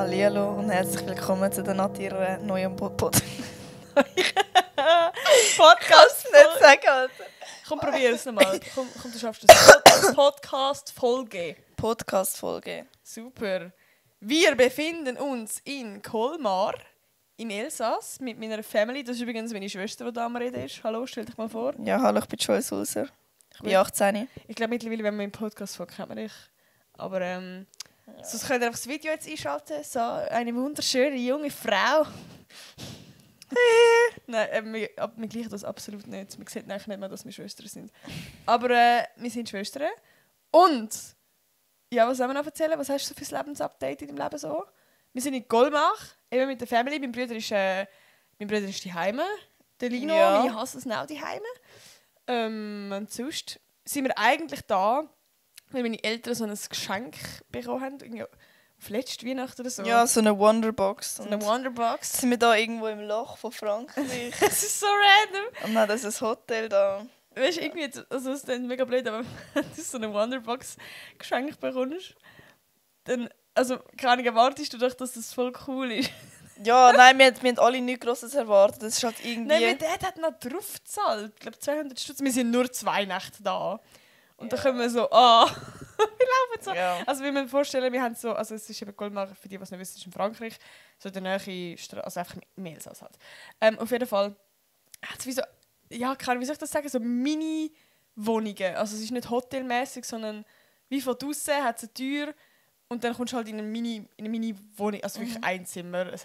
Hallihallo und herzlich willkommen zu der Natira neuen Podcast nicht sagen, Alter. Komm, probier es nochmal. Komm, du schaffst es. Podcast-Folge. Podcast-Folge. Super. Wir befinden uns in Colmar, im Elsass, mit meiner Family. Das ist übrigens meine Schwester, die da am Reden ist. Hallo, stell dich mal vor. Ja, hallo, ich bin Joel Sulzer. Ich bin 18. Ich glaube, mittlerweile, wenn man im Podcast folgt, kennt man dich. Aber sonst könnt ihr einfach das Video jetzt einschalten. So eine wunderschöne junge Frau. Nein, wir gleichen das absolut nicht. Man sieht eigentlich nicht mehr, dass wir Schwestern sind. Aber wir sind Schwestern. Und, ja, was sollen wir noch erzählen? Was hast du so für ein Lebensupdate in deinem Leben so? Wir sind in Golmach, eben mit der Family. Mein Bruder ist daheim. Der Lino, Ja. ich hasse es auch daheim. Und sonst sind wir eigentlich da, weil meine Eltern so ein Geschenk bekommen haben. Irgendwie auf letzte Weihnachten oder so. Ja, so eine Wonderbox. So eine Wonderbox. Sind wir da irgendwo im Loch von Frankreich? Das ist so random. Und dann ist ein Hotel da. Weißt du, irgendwie, also es ist dann mega blöd, aber wenn du so eine Wonderbox geschenkt bekommst, dann, also keine Ahnung, erwartest du doch, dass das voll cool ist. Ja, nein, wir haben alle nichts Grosses erwartet. Das ist halt irgendwie... Nein, mein Dad hat noch drauf gezahlt. Ich glaube 200 Stutz. Wir sind nur 2 Nächte da. Und dann können wir so, wir laufen so. Ja. Also wie man vorstellen, wir haben so, also es ist eben Colmar, für die, die es nicht wissen, ist in Frankreich, so in der Nähe, also einfach im Elsass halt. Auf jeden Fall hat es wie so, ja, wie soll ich das sagen, so Mini-Wohnungen. Also es ist nicht hotelmäßig, sondern wie von draussen hat es eine Tür und dann kommst du halt in eine Mini-Wohnung, also wirklich ein Zimmer. Es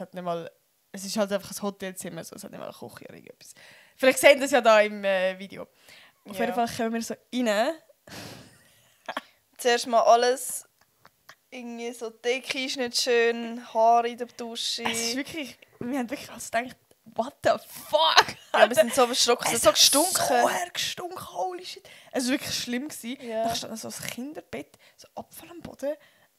ist halt einfach ein Hotelzimmer, so, es hat nicht mal eine Küche oder irgendetwas. Vielleicht sehen das ja da im Video. Auf jeden Fall kommen wir so rein. Zuerst mal alles... Irgendwie so, die Decke ist nicht schön, Haare in der Dusche. Es ist wirklich, wir haben wirklich also gedacht, what the fuck? Ja, wir sind so erschrocken, es hat so gestunken. So gestunken, holy shit. Es war wirklich schlimm. Ja. Da stand so ein Kinderbett, so Abfall am Boden.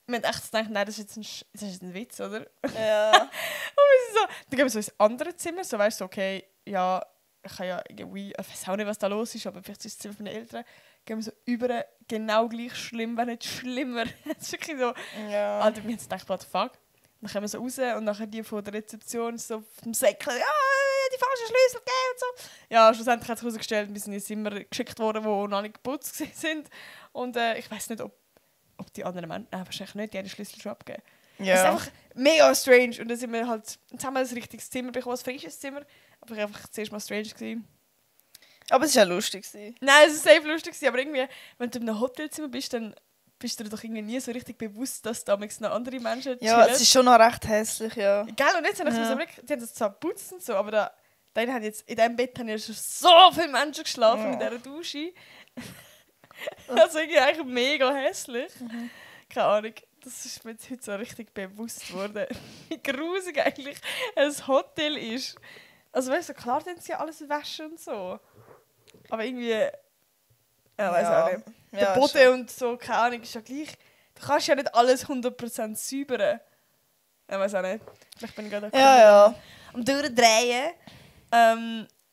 Wir haben echt gedacht, nein, das ist jetzt ein Witz, oder? Ja. Und wir sind so, dann gehen wir so ins andere Zimmer, so weißt du, okay, ja, ich kann ja irgendwie, ich weiß auch nicht, was da los ist, aber vielleicht ist das Zimmer von den Eltern. Gehen wir so über, genau gleich schlimm, wenn nicht schlimmer. Es ist wirklich so, Ja. Alter, wir haben gedacht, what the fuck? Dann kommen wir so raus und nachher die von der Rezeption so vom Säckchen, ja, die falschen Schlüssel gegeben und so. Ja, schlussendlich hat sich herausgestellt, wir sind in Zimmer geschickt worden, die noch nicht geputzt sind. Und ich weiß nicht, ob die anderen Menschen, wahrscheinlich nicht, die haben die Schlüssel schon abgegeben. Ja. Das ist einfach mega strange. Und dann sind wir halt, jetzt haben wir ein richtiges Zimmer bekommen, ein frisches Zimmer. Aber ich war einfach zuerst mal strange gewesen. Aber es war ja lustig. Nein, es war safe lustig, aber irgendwie, wenn du in einem Hotelzimmer bist, dann bist du dir doch irgendwie nie so richtig bewusst, dass da noch andere Menschen Ja, es ist schon noch recht hässlich, ja. Gell, und jetzt habe ich so die haben das zwar geputzt und so, aber in diesem Bett haben ja schon so viele Menschen geschlafen in dieser Dusche. Also irgendwie eigentlich mega hässlich. Keine Ahnung, das ist mir jetzt heute so richtig bewusst worden, wie grusig eigentlich ein Hotel ist. Also weißt du, klar, dann sie ja alles waschen und so. Aber irgendwie, weiß auch nicht. Der Ja, Boden schon. und so, keine Ahnung, ist ja gleich. Du kannst ja nicht alles 100% säubern. Ich weiß auch nicht. Vielleicht bin ich gerade Ja. am Durchdrehen.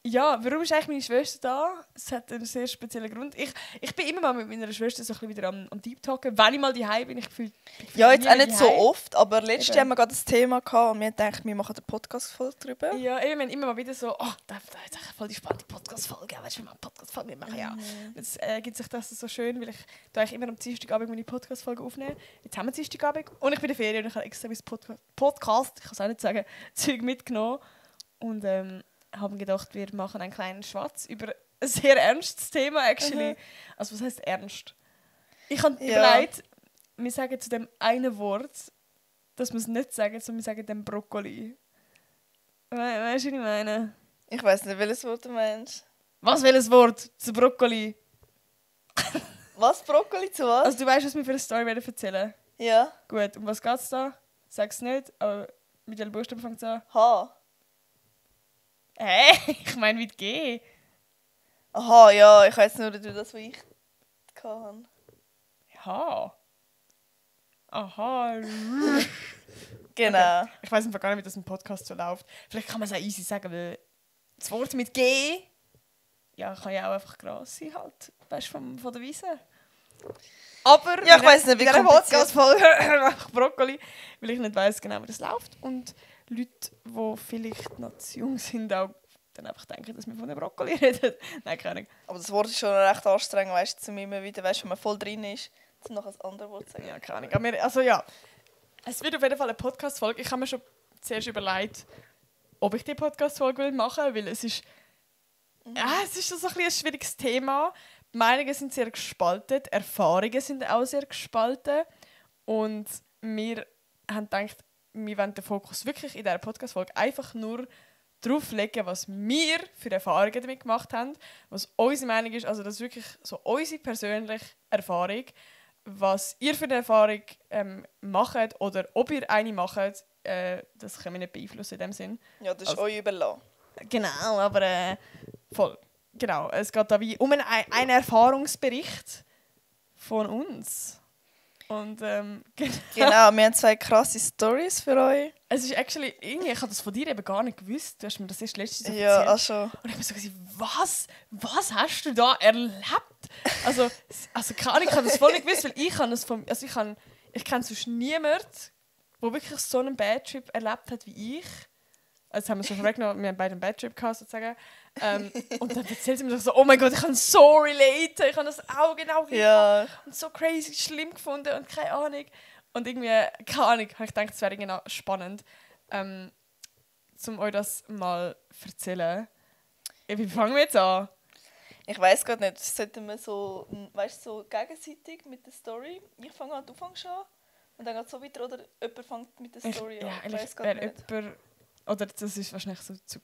Ja, warum ist eigentlich meine Schwester da? Es hat einen sehr speziellen Grund. Ich bin immer mal mit meiner Schwester so ein bisschen wieder am Deep Talken. Wenn ich mal daheim bin, ich gefühlt Ja, jetzt nie auch nicht so daheim. oft, aber letztes Eben. Jahr haben wir gerade das Thema gehabt und wir dachten, wir machen eine Podcast-Folge darüber. Ja, eben, wir haben immer mal wieder so, da ist eigentlich voll die spannende Podcast-Folge, weißt du, wenn wir eine Podcast-Folge machen, ja. Jetzt gibt sich das so schön, weil ich da eigentlich immer am Dienstagabend meine Podcast-Folge aufnehme. Jetzt haben wir Dienstagabend und ich bin in der Ferien und ich habe extra mein Podcast, ich kann es auch nicht sagen, Zeug mitgenommen und haben gedacht, wir machen einen kleinen Schwatz über ein sehr ernstes Thema, actually. Also was heißt ernst? Ich habe überlegt, wir sagen zu dem einen Wort, dass wir es nicht sagen, sondern wir sagen dem Brokkoli. Weißt du, was ich meine? Ich weiss nicht, welches Wort du meinst. Was will ein Wort zu Brokkoli? Was? Brokkoli zu was? Also du weißt, was wir für eine Story erzählen. Ja. Gut, um was geht es da? Sag's nicht, aber mit welchem Buchstaben fängt es an? H. Hä? Ich meine mit G. Aha, ja, ich weiss nur nicht, das, was ich hatte. Ah. H. Aha. Genau. Okay. Ich weiß einfach gar nicht, wie das im Podcast so läuft. Vielleicht kann man es auch easy sagen, weil das Wort mit G, ja, kann ja auch einfach Gras sein, halt. Weißt du, von der Wiese. Aber Ja, ich weiss nicht, wie in dieser kompliziert. Podcast-Folge einfach Brokkoli, weil ich nicht weiss genau, wie das läuft. Und Leute, die vielleicht noch zu jung sind, auch dann einfach denken, dass wir von der Brokkoli reden. Nein, keine Ahnung. Aber das Wort ist schon recht anstrengend, weißt du, zum immer wieder, weißt du, wenn man voll drin ist, zum noch ein anderes Wort zu sagen. Ja, keine Ahnung. Aber also ja, es wird auf jeden Fall eine Podcast-Folge. Ich habe mir schon zuerst überlegt, ob ich die Podcast-Folge machen will, weil es ist es ist so ein bisschen ein schwieriges Thema. Die Meinungen sind sehr gespalten, die Erfahrungen sind auch sehr gespalten. Und wir haben gedacht, wir wollen den Fokus wirklich in dieser Podcast-Folge einfach nur darauf legen, was wir für Erfahrungen damit gemacht haben, was unsere Meinung ist, also das ist wirklich so unsere persönliche Erfahrung, was ihr für eine Erfahrung macht oder ob ihr eine macht, das können wir nicht beeinflussen in dem Sinn. Ja, das ist Also- euch überlassen. Genau, aber voll. Genau, es geht da wie um einen Erfahrungsbericht von uns. Und genau. Genau, wir haben 2 krasse Stories für euch. Es ist actually, irgendwie, ich habe das von dir eben gar nicht gewusst. Du hast mir das erst letztes Jahr Ja, erzählt. also. Und ich bin so gesagt, was hast du da erlebt? Also keine Ahnung, ich habe das voll nicht gewusst, weil ich kann es ich kenne sonst niemanden, der wirklich so einen Badtrip erlebt hat wie ich. Also haben wir schon vorweggenommen, wir haben beide einen Badtrip gehabt, sozusagen. Und dann erzählt sie mir so, oh mein Gott, ich kann so relate, ich habe das auch genau Ja, und so crazy schlimm gefunden und keine Ahnung. Und irgendwie, keine Ahnung, habe ich gedacht, es wäre irgendwie noch spannend, um euch das mal zu erzählen. Wie fangen wir jetzt an? ich weiß gerade nicht, sollten wir so, weißt du, so gegenseitig mit der Story. Ich fange an, du fängst an. Und dann geht es so weiter, oder jemand fängt mit der Story an. Ich weiß gerade wäre nicht. jemand, oder das ist wahrscheinlich so zu...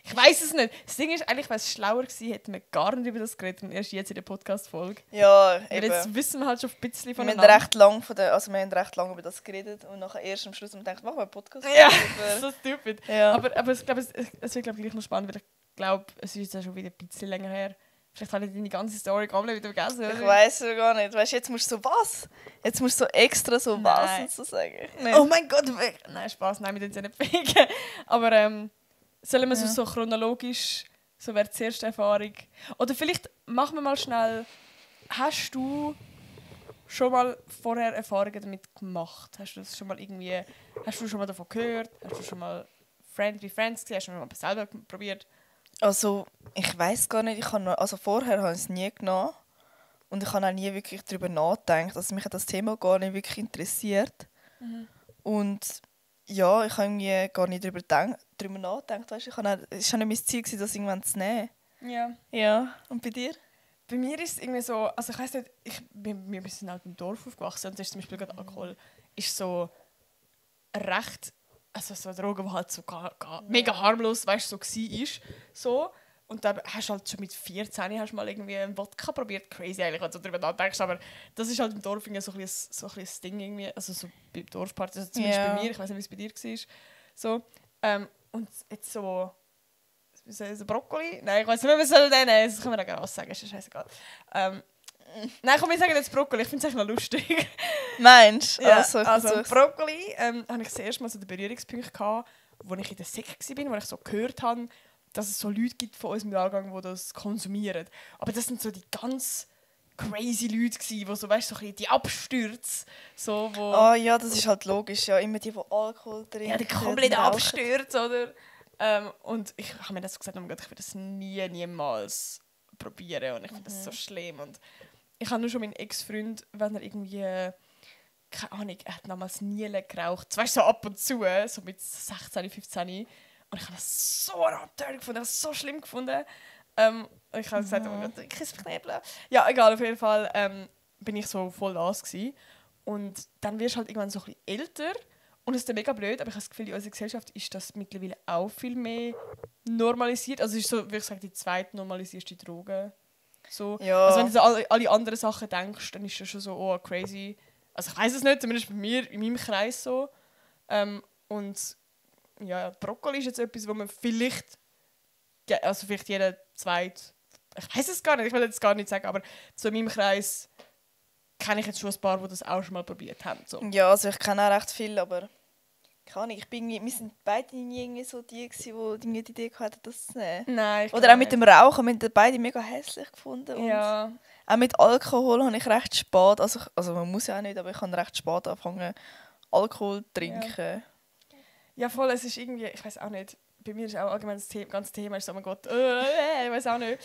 Ich weiß es nicht. Das Ding ist, eigentlich wäre es schlauer gewesen, hätten wir gar nicht über das geredet und erst jetzt in der Podcast-Folge. Ja, Weil eben. jetzt wissen wir halt schon ein bisschen Wir voneinander. haben recht lang über das geredet und nachher erst am Schluss haben wir gedacht, machen wir einen Podcast Ja, darüber. so stupid. Ja. Aber ich glaube, es wird gleich noch spannend, weil ich glaube, es ist jetzt ja schon wieder ein bisschen länger her. Vielleicht habe ich deine ganze Story gar nicht wieder vergessen. Ich oder? weiß es gar nicht. Weißt du, jetzt musst du so was? Jetzt musst du so extra so was Nein. und so sagen. Nee. Oh mein Gott, nein, Spaß, nein, wir tun es ja nicht fegen. Aber sollen wir so chronologisch, so wäre die erste Erfahrung. Oder vielleicht machen wir mal schnell, hast du schon mal vorher Erfahrungen damit gemacht? Hast du das schon mal irgendwie, hast du schon mal davon gehört? Hast du schon mal Friends gesehen? Hast du schon mal selber probiert? Also, ich weiß gar nicht. Also vorher habe ich es nie genommen. Und ich habe auch nie wirklich darüber nachgedacht. Also mich hat das Thema gar nicht wirklich interessiert. Und ja, ich habe irgendwie gar nicht darüber nachgedacht. Weißt, es war nicht mein Ziel, das irgendwann zu nehmen. Ja. Ja, und bei dir? Bei mir ist es irgendwie so, also ich weiss nicht, wir sind halt im Dorf aufgewachsen und das ist zum Beispiel gerade Alkohol, ist so recht, also so eine Droge, die halt so mega harmlos, weißt du, so war. So. Und dann hast du halt schon mit 14 hast du mal irgendwie einen Wodka probiert, crazy eigentlich, wenn du darüber nachdenkst, aber das ist halt im Dorf irgendwie so ein bisschen Ding irgendwie, also so bei Dorfpartys, also zumindest bei mir, ich weiß nicht, wie es bei dir war. So. Und jetzt so Brokkoli? Nein, ich weiß nicht, wie wir den nennen. Das können wir auch sagen, ist ja scheißegal. Nein, komm, wir sagen jetzt Brokkoli, ich finde es echt noch lustig. Meinst du? Ja, Also, ich versuch's. Brokkoli hatte ich das erste Mal so den Berührungspunkt gehabt, wo ich in der Sek war, wo ich so gehört habe, dass es so Leute gibt von unserem Jahrgang, die das konsumieren. Aber das sind so die ganz crazy Leute gewesen, die so, weißt, so ein bisschen die Abstürze, so, wo... Ah ja, das ist halt logisch. Ja, immer die Alkohol trinken. Ja, der komplette rauchen. Absturz, oder? Und ich habe mir das gesagt, oh mein Gott, ich will das niemals probieren und ich finde das so schlimm. Und ich habe nur schon meinen Ex-Freund, wenn er irgendwie, keine Ahnung, er hat damals nie geraucht, weißt du, so ab und zu, so mit 16, 15. Und ich habe das so abtörend gefunden, ich habe das so schlimm gefunden. Und ich habe gesagt, oh mein Gott, ich küsse mich nicht. Ja, egal, auf jeden Fall bin ich so voll das gewesen. Und dann wirst du halt irgendwann so ein bisschen älter. Und es ist dann mega blöd, aber ich habe das Gefühl, in unserer Gesellschaft ist das mittlerweile auch viel mehr normalisiert. Also es ist so, wie ich sage, die zweitnormalisierte Droge. So. Ja. Also wenn du an alle anderen Sachen denkst, dann ist das schon so, oh, crazy. Also ich weiß es nicht, zumindest bei mir, in meinem Kreis so. Und ja, Brokkoli ist jetzt etwas, wo man vielleicht jeder zweit, ich weiß es gar nicht, ich will jetzt gar nicht sagen, aber so in meinem Kreis kenne ich jetzt schon ein paar, die das auch schon mal probiert haben. So. Ja, also ich kenne auch recht viel, aber keine Ahnung, wir sind beide nie irgendwie so die gewesen, die Idee hatten, das zu nehmen. Nein. Oder auch mit dem Rauchen, wir haben beide mega hässlich gefunden. Und Ja. Auch mit Alkohol habe ich recht spät, also man muss ja auch nicht, aber ich habe recht spät angefangen, Alkohol zu trinken. Ja, voll, es ist irgendwie, ich weiß auch nicht, bei mir ist auch allgemein das ganze Thema, ist so, oh mein Gott, ich weiß auch nicht.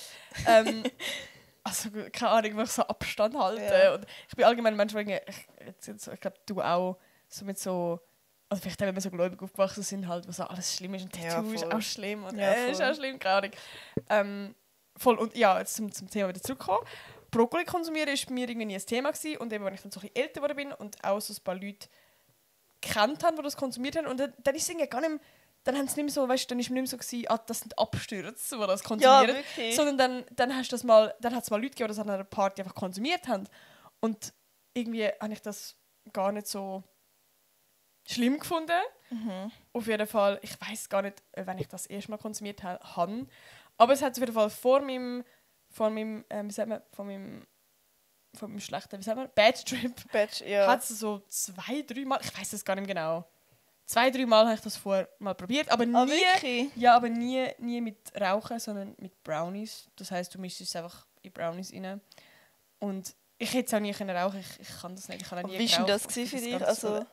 Also, keine Ahnung, ich so Abstand halten. Ja. Und ich bin allgemein ein Mensch, ich glaube, du auch, so mit so, also vielleicht auch, wenn wir so gläubig aufgewachsen sind, halt, wo so alles schlimm ist und Tattoo ist auch schlimm und ist auch schlimm, keine Ahnung. Voll, und ja, jetzt zum Thema wieder zurückkommen. Brokkoli konsumieren war bei mir irgendwie nie ein Thema gewesen. Und eben, wenn ich dann so ein bisschen älter geworden bin und auch so ein paar Leute kennt haben, die das konsumiert haben, und dann ist es irgendwie gar nicht mehr, dann haben sie nicht mehr so, weißt du, dann ist mir nicht mehr so gewesen, das sind Abstürze, die das konsumieren. Ja, wirklich. Sondern dann hat es mal Leute gegeben, die das an einer Party einfach konsumiert haben. Und irgendwie habe ich das gar nicht so schlimm gefunden. Mhm. Auf jeden Fall, ich weiß gar nicht, wenn ich das erste Mal konsumiert habe. Aber es hat auf jeden Fall vor meinem schlechten, Bad Trip, Ja. hat es so 2-3 Mal, ich weiß es gar nicht mehr genau. 2-3 Mal habe ich das vorher mal probiert, aber nie, Wirklich? ja, aber nie mit Rauchen, sondern mit Brownies. Das heisst, du mischst es einfach in Brownies rein. Und ich hätte es auch nie rauchen, ich kann das nicht, ich habe auch nie Wie war geraucht. das für dich? Also,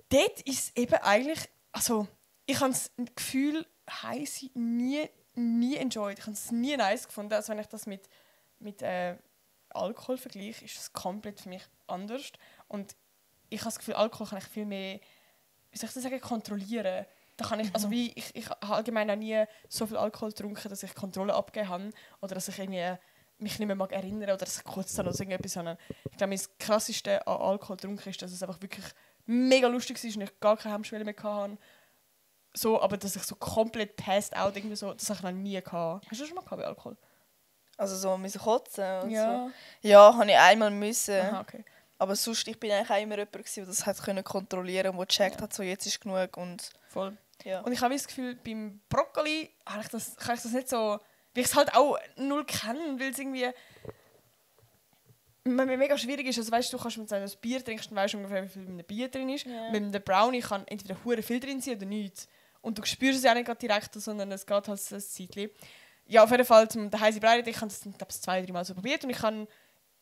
dort ist es eben eigentlich, also ich habe das Gefühl, heiß nie enjoyed. Ich habe es nie nice gefunden. Also wenn ich das mit Alkohol vergleiche, ist es komplett für mich anders. Und ich habe das Gefühl, Alkohol kann ich viel mehr, wie soll ich das sagen, kontrollieren. Da kann ich, also wie ich habe allgemein auch nie so viel Alkohol getrunken, dass ich Kontrolle abgegeben habe oder dass ich irgendwie mich nicht mehr mag erinnern oder dass ich kurz dann noch so irgendetwas habe. Ich glaube, das Krasseste an Alkohol getrunken ist, dass es einfach wirklich mega lustig war und ich gar keine Hemmschwelle mehr hatte. So, aber dass ich so komplett passed out irgendwie so, das habe ich noch nie gehabt. Hast du das schon mal gehabt bei Alkohol? Also so müssen kotzen und Ja. so. Ja, habe ich einmal müssen. Aha, okay. Aber sonst, ich bin eigentlich auch immer jemand gewesen, der das hat kontrollieren konnte, der gecheckt hat, so jetzt ist genug und Voll. ja. Und ich habe das Gefühl, beim Brokkoli kann ich das nicht so, weil ich es halt auch null kenne, weil es irgendwie mega schwierig ist. Also weißt du, kannst mit einem Bier trinkst, dann weißt du ungefähr, wie viel in einem Bier drin ist. Ja. Mit einem Brownie kann entweder hure viel drin sein oder nichts. Und du spürst es ja nicht gerade direkt, sondern es geht halt ein Zeitchen. Ja, auf jeden Fall zum Heiße Brei, ich habe das, glaube ich, 2-3 Mal so probiert und ich habe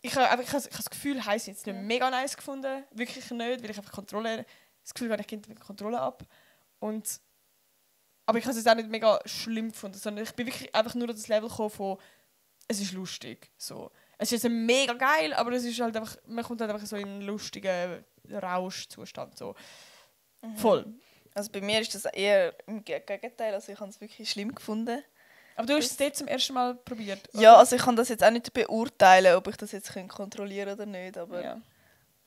das Gefühl, Heiße jetzt nicht mega nice gefunden. Wirklich nicht, weil ich einfach das Gefühl habe, ich gehe mit Kontrolle ab. Aber ich habe es jetzt auch nicht mega schlimm gefunden, sondern ich bin wirklich einfach nur an das Level gekommen von, es ist lustig. So. Es ist jetzt mega geil, aber es ist halt einfach, man kommt halt einfach so in einen lustigen Rauschzustand. So. Voll. Also bei mir ist das eher im Gegenteil, also ich habe es wirklich schlimm gefunden. Aber du hast es dort zum ersten Mal probiert, oder? Ja, also ich kann das jetzt auch nicht beurteilen, ob ich das jetzt kontrollieren kann oder nicht, aber Ja.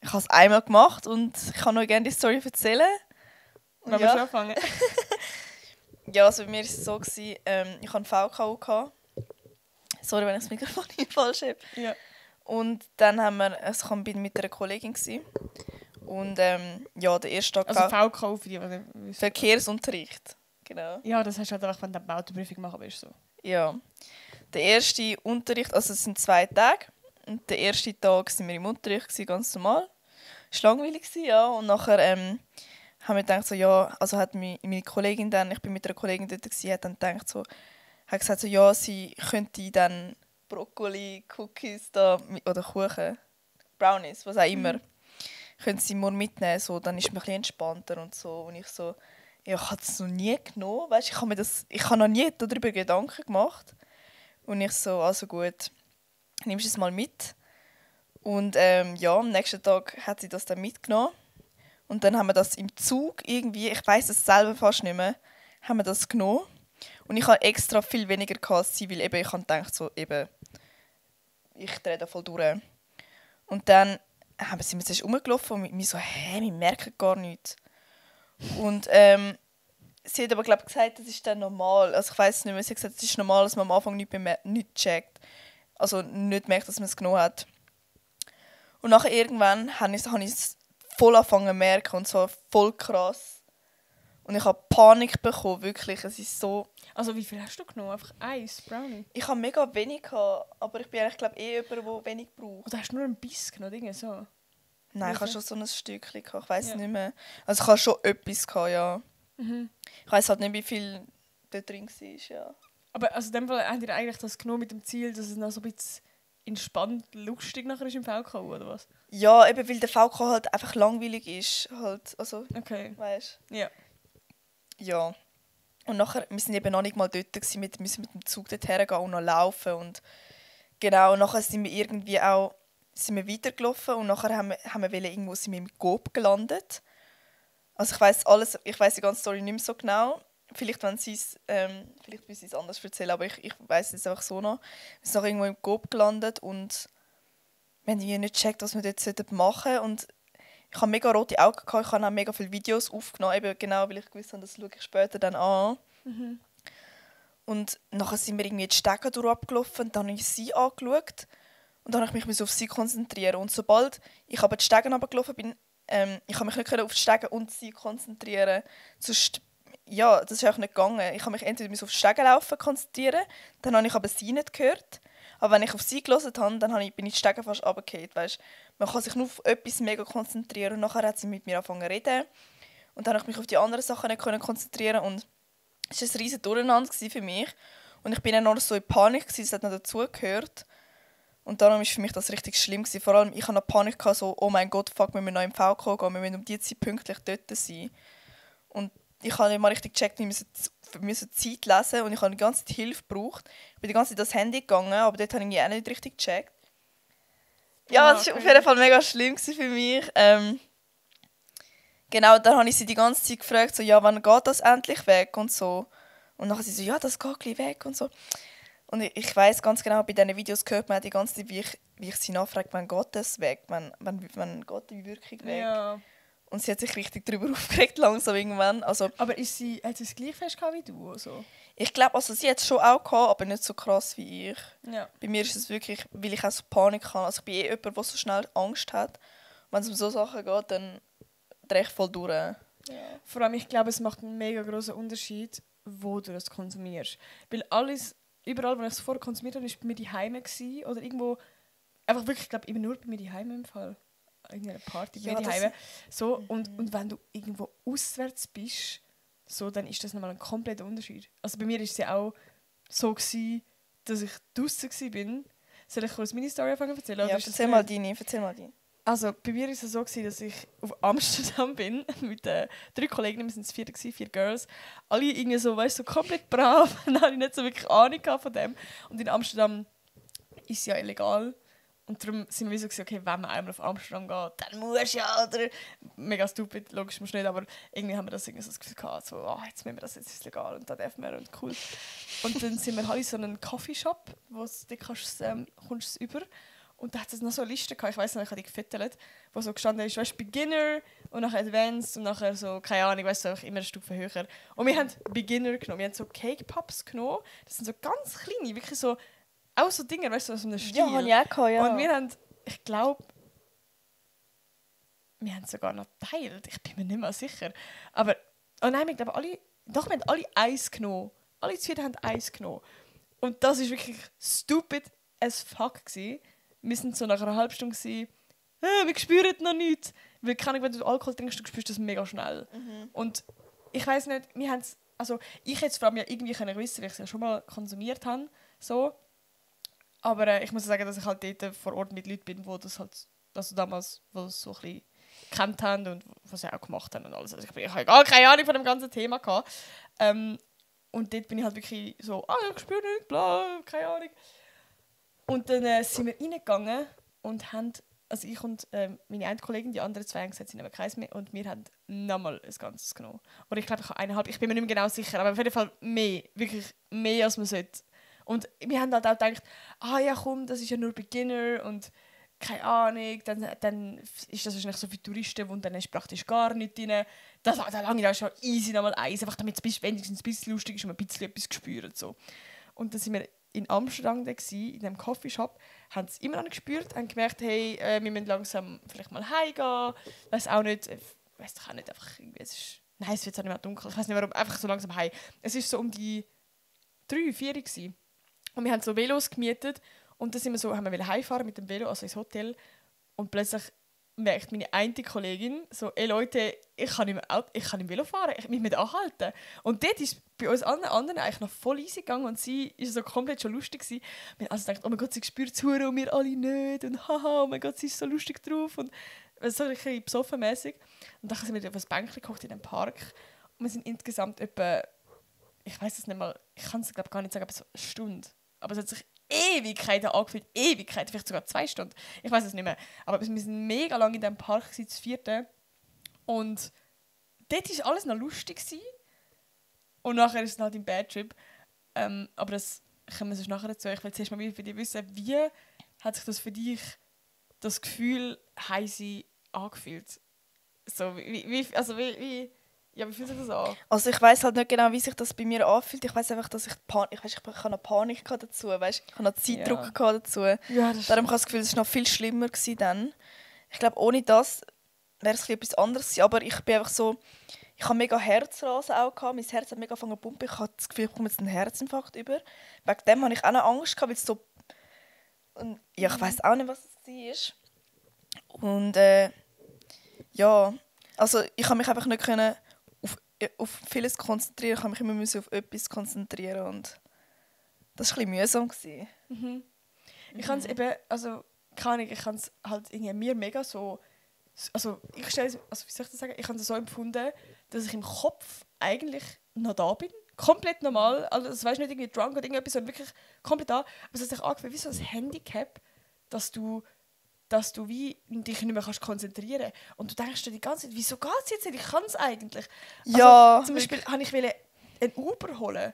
ich habe es einmal gemacht und ich kann euch gerne die Story erzählen. Und Wollen wir schon anfangen? Ja, also bei mir war es so, ich hatte einen VKU gehabt. Sorry, wenn ich das Mikrofon falsch habe. Ja. Und dann haben wir, also ich war mit einer Kollegin gewesen. Und ja, der erste Tag Also VK für die nicht wissen. Verkehrsunterricht. Genau. Ja, das hast du halt einfach, wenn du eine Autoprüfung machen willst. So. Ja. Der erste Unterricht, also es sind 2 Tage. Und der erste Tag waren wir im Unterricht, ganz normal. Es war langweilig, ja. Und nachher haben wir gedacht, so, ja, also hat meine Kollegin dann, ich bin mit einer Kollegin dort, hat dann gedacht, so, hat gesagt, so, ja, sie könnte dann Brokkoli, Cookies da, oder Kuchen, Brownies, was auch immer, können sie morgen mitnehmen, so, dann ist man ein bisschen entspannter und so. Und ich so, ja, ich habe das noch nie genommen, weißt, ich habe noch nie darüber Gedanken gemacht. Und ich so, also gut, nimmst du es mal mit. Und ja, am nächsten Tag hat sie das dann mitgenommen. Und dann haben wir das im Zug irgendwie, ich weiss es selber fast nicht mehr, haben wir das genommen. Und ich hatte extra viel weniger als sie, weil eben, ich habe gedacht, so, eben, ich drehe da voll durch. Und dann sind wir zuerst rumgelaufen und wir so, wir merken gar nichts. Und sie hat aber, glaube ich, gesagt, das ist dann normal. Also ich weiss nicht mehr, sie hat gesagt, es ist normal, dass man am Anfang nicht checkt. Also nicht merkt, dass man es genommen hat. Und nachher irgendwann habe ich es voll angefangen zu merken und zwar voll krass. Und ich habe Panik bekommen, wirklich. Es ist so... Also wie viel hast du genommen? Einfach Eis, Brownie? Ich habe mega wenig gehabt, aber ich bin eigentlich, glaube jemand, der wenig braucht. Oder hast du nur ein Biss genommen, Dinge so? Nein, ich hatte schon so ein Stückchen gehabt, ich weiss Ja. nicht mehr. Also ich hatte schon etwas gehabt, ja. Mhm. Ich weiss halt nicht, wie viel da drin war, ja. Aber also in dem Fall habt ihr eigentlich das genommen mit dem Ziel, dass es noch so ein bisschen entspannt, lustig nachher ist im VK, oder was? Ja, eben weil der VK halt einfach langweilig ist. Halt, also, Okay. weißt Ja. du? Ja. Und nachher, wir sind eben noch nicht mal dort gewesen, wir müssen mit dem Zug dort hergehen und noch laufen. Und genau, und nachher sind wir irgendwie auch weitergelaufen und nachher haben wir irgendwo sind wir im Coop gelandet. Also ich weiss die ganze Story nicht mehr so genau. Vielleicht wenn vielleicht will sie es anders erzählen, aber ich weiss es einfach so noch. Wir sind noch irgendwo im Coop gelandet und wir haben irgendwie nicht gecheckt, was wir dort machen sollten. Und ich hatte mega rote Augen, ich habe auch mega viele Videos aufgenommen, eben genau, weil ich gewusst habe, das schaue ich später dann an. Mhm. Und nachher sind wir irgendwie die Stege durchgelaufen und dann habe ich sie angeschaut. Und dann musste ich mich auf sie konzentrieren. Und sobald ich aber die Stege runtergelaufen bin, ich konnte mich nicht auf die Stege und sie konzentrieren. Sonst, ja, das ist auch nicht gegangen. Ich habe mich entweder auf die Stege laufen konzentrieren, dann habe ich aber sie nicht gehört. Aber wenn ich auf sie gehört habe, dann bin ich die Stege fast runtergefallen. Weißt? Man kann sich nur auf etwas mega konzentrieren. Und nachher hat sie mit mir angefangen zu reden. Und dann konnte ich mich auf die anderen Sachen nicht konzentrieren. Und es war ein riesiges Durcheinander für mich. Und ich bin dann noch so in Panik, das hat noch dazugehört. Und darum war für mich das richtig schlimm. Vor allem, ich hatte noch Panik, so, oh mein Gott, fuck, wir müssen noch im VK gehen, wir müssen um diese Zeit pünktlich dort sein. Und ich habe nicht mal richtig gecheckt, wir müssen Zeit lesen und ich habe die ganze Zeit Hilfe gebraucht. Ich bin die ganze Zeit das Handy gegangen, aber dort habe ich auch nicht richtig gecheckt. Ja, das war auf jeden Fall mega schlimm für mich. Genau, dann habe ich sie die ganze Zeit gefragt, so, ja, wann geht das endlich weg und so. Und dann hat sie so, ja, das geht gleich weg und so. Und ich weiss ganz genau, bei diesen Videos hört man die ganze Zeit, wie ich sie nachfrage, wann geht das weg, wann geht die Wirkung weg. Ja. Und sie hat sich richtig darüber aufgeregt, langsam irgendwann. Also, Aber hat sie es gleich fest gehabt wie du? Also? ich glaube, also sie hat es schon auch gehabt, aber nicht so krass wie ich. Ja. Bei mir ist es wirklich, weil ich auch so Panik habe. Also ich bin jemand, der so schnell Angst hat. Wenn es um so Sachen geht, dann drehe ich voll durch. Ja. Vor allem, ich glaube, es macht einen mega grossen Unterschied, wo du das konsumierst. Weil überall, wo ich es vorher konsumiert habe, war bei mir die Heime oder irgendwo, einfach wirklich, ich glaube, immer nur bei mir die Heime im Fall. Irgendeine Party bei mir die Heime. So, und wenn du irgendwo auswärts bist, so, dann ist das nochmal ein kompletter Unterschied. Also bei mir war es ja auch so gewesen, dass ich draußen war. Soll ich kurz meine Story anfangen zu erzählen? Ja, erzähl mal deine. Also bei mir war es so gewesen, dass ich auf Amsterdam bin mit 3 Kollegen, wir sind 4 Girls. Alle irgendwie so, weißt, so komplett brav. Dann hatte ich nicht so wirklich Ahnung von dem. Und in Amsterdam ist es ja illegal. Und darum sind wir so gewesen, okay, wenn man einmal auf Amsterdam geht, dann musst du ja, oder? Mega stupid, logisch musst du nicht, aber irgendwie haben wir das irgendwie so das Gefühl gehabt, so, jetzt müssen wir das, jetzt ist es legal und da dürfen wir und cool. Und dann sind wir halt in so einem Coffeeshop, wo du kommst es über. Und da hat es noch so eine Liste gehabt, ich weiss nicht, ich habe die gefüttert, wo so gestanden ist, weißt, Beginner und nachher Advanced und nachher so, keine Ahnung, weißt du, immer eine Stufe höher. Und wir haben Beginner genommen, wir haben so Cake Pops genommen, das sind so ganz kleine, wirklich so, auch so Dinge, weißt du, so einem Stil. Ja, habe ich auch gehabt, ja. Und wir haben, ich glaube, wir haben es sogar noch geteilt, ich bin mir nicht mehr sicher. Aber, oh nein, wir haben alle Eis genommen. Alle 2 haben Eis genommen. Und das war wirklich stupid as fuck gewesen. Wir waren so nach einer halben Stunde, wir spüren noch nichts. Weil wenn du Alkohol trinkst, du spürst das mega schnell. Mhm. Und ich weiss nicht, wir haben es, also ich hätte es vor allem ja irgendwie wissen, weil ich es ja schon mal konsumiert habe. So. Aber ich muss sagen, dass ich halt dort vor Ort mit Leuten bin, die das halt, also damals, die das so ein bisschen gekannt haben und was sie auch gemacht haben und alles. Also ich habe gar keine Ahnung von dem ganzen Thema gehabt. Und dort bin ich halt wirklich so, ich spüre nicht, bla, keine Ahnung. Und dann sind wir reingegangen und haben, also ich und meine eine Kollegin, die anderen 2 haben gesagt, sie nehmen keins mehr und wir haben nochmal ein ganzes genommen. Oder ich glaube, ich habe 1,5, ich bin mir nicht mehr genau sicher, aber auf jeden Fall mehr, wirklich mehr als man sollte. Und wir haben halt auch gedacht, ja komm, das ist ja nur Beginner und keine Ahnung, dann ist das wahrscheinlich so für Touristen und dann ist praktisch gar nichts drin. Da lange da schon easy nochmal Eis, einfach damit es wenigstens ein bisschen lustig ist und man ein bisschen etwas gespürt. So. Und dann sind wir in Amsterdam in diesem Coffeeshop, haben es immer noch gespürt, haben gemerkt, hey, wir müssen langsam vielleicht mal heimgehen. Weiß auch nicht, weiß doch auch nicht, einfach irgendwie, es wird auch nicht mehr dunkel, ich weiß nicht warum, einfach so langsam heim. Es war so um die 3, 4 gewesen. Und wir haben so Velos gemietet und dann sind wir so, haben wir heimfahren mit dem Velo, also ins Hotel. Und plötzlich merkt meine eine Kollegin so, ey Leute, ich kann nicht Velo fahren, ich muss mich anhalten. Und dort ist bei uns anderen eigentlich noch voll easy gegangen und sie ist so komplett schon lustig gewesen. Wir haben also gedacht, oh mein Gott, sie spürt es und wir alle nicht und haha, oh mein Gott, sie ist so lustig drauf und so ein bisschen besoffenmässig. Und dann sind wir auf ein Bänkchen gekocht in einem Park und wir sind insgesamt etwa, ich weiß es nicht mal, ich kann es glaube gar nicht sagen, aber so eine Stunde. Aber es hat sich Ewigkeiten angefühlt, Ewigkeiten, vielleicht sogar 2 Stunden. Ich weiß es nicht mehr. Aber wir sind mega lange in diesem Park, das 4. Und dort war alles noch lustig. Und nachher ist es halt im Badtrip. Aber das kommen wir sonst nachher dazu. Ich will zuerst mal für dich wissen, wie hat sich das für dich, das Gefühl, heise angefühlt? So, wie fühlt sich das an? Also ich weiss halt nicht genau, wie sich das bei mir anfühlt. Ich weiss einfach, dass ich hatte noch Panik dazu, weißt? Ich hatte noch Zeitdruck dazu. Ja, Darum habe ich das Gefühl, es war noch viel schlimmer dann. Ich glaube, ohne das wäre es etwas anderes gewesen. Aber ich bin einfach so, ich habe mega Herzrasen auch gehabt. Mein Herz hat mega angefangen zu pumpen. Ich hatte das Gefühl, ich komme jetzt einen Herzinfarkt über. Wegen dem hatte ich auch noch Angst gehabt, weil es so... Und ja, ich weiss auch nicht, was es war. Und ja, also ich habe mich einfach nicht können auf vieles konzentrieren. Ich musste mich immer auf etwas konzentrieren und das war ein bisschen mühsam. Mhm. Ich kann es eben, also keine Ahnung, ich kann es halt irgendwie mir mega so, also wie soll ich das sagen, ich habe es so empfunden, dass ich im Kopf eigentlich noch da bin, komplett normal, also das weißt nicht irgendwie drunk oder irgendetwas, sondern wirklich komplett da, aber es hat sich angefühlt wie so ein Handicap, dass du wie dich nicht mehr konzentrieren kannst. Und du denkst dir die ganze Zeit, wieso geht es jetzt nicht? Ich kann es eigentlich. Ja. Also, zum Beispiel wollte ich einen Uber holen.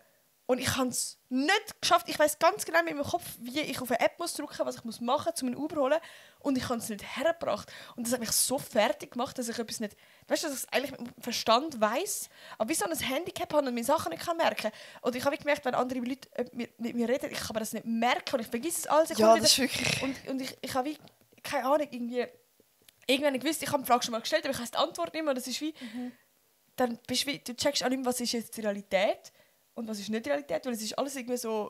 Und ich habe es nicht geschafft. Ich weiss ganz genau in meinem Kopf, wie ich auf eine App muss drücken muss, was ich machen muss, um einen Uber zu holen. Und ich habe es nicht hergebracht. Und das hat mich so fertig gemacht, dass ich etwas nicht... Weißt du, dass ich es eigentlich mit dem Verstand weiss, aber wie so ein Handicap habe und meine Sachen nicht merken kann. Und ich habe gemerkt, wenn andere Leute mit mir reden, ich kann das nicht merken und ich vergesse es alles. Ja, das ist wirklich... Und ich habe wie... Keine Ahnung, irgendwann gewusst, ich habe die Frage schon mal gestellt, aber ich habe die Antwort nicht mehr. Das ist wie... Dann bist du wie... Du checkst auch nicht mehr, was ist jetzt die Realität und was ist nicht die Realität, weil es ist alles irgendwie so...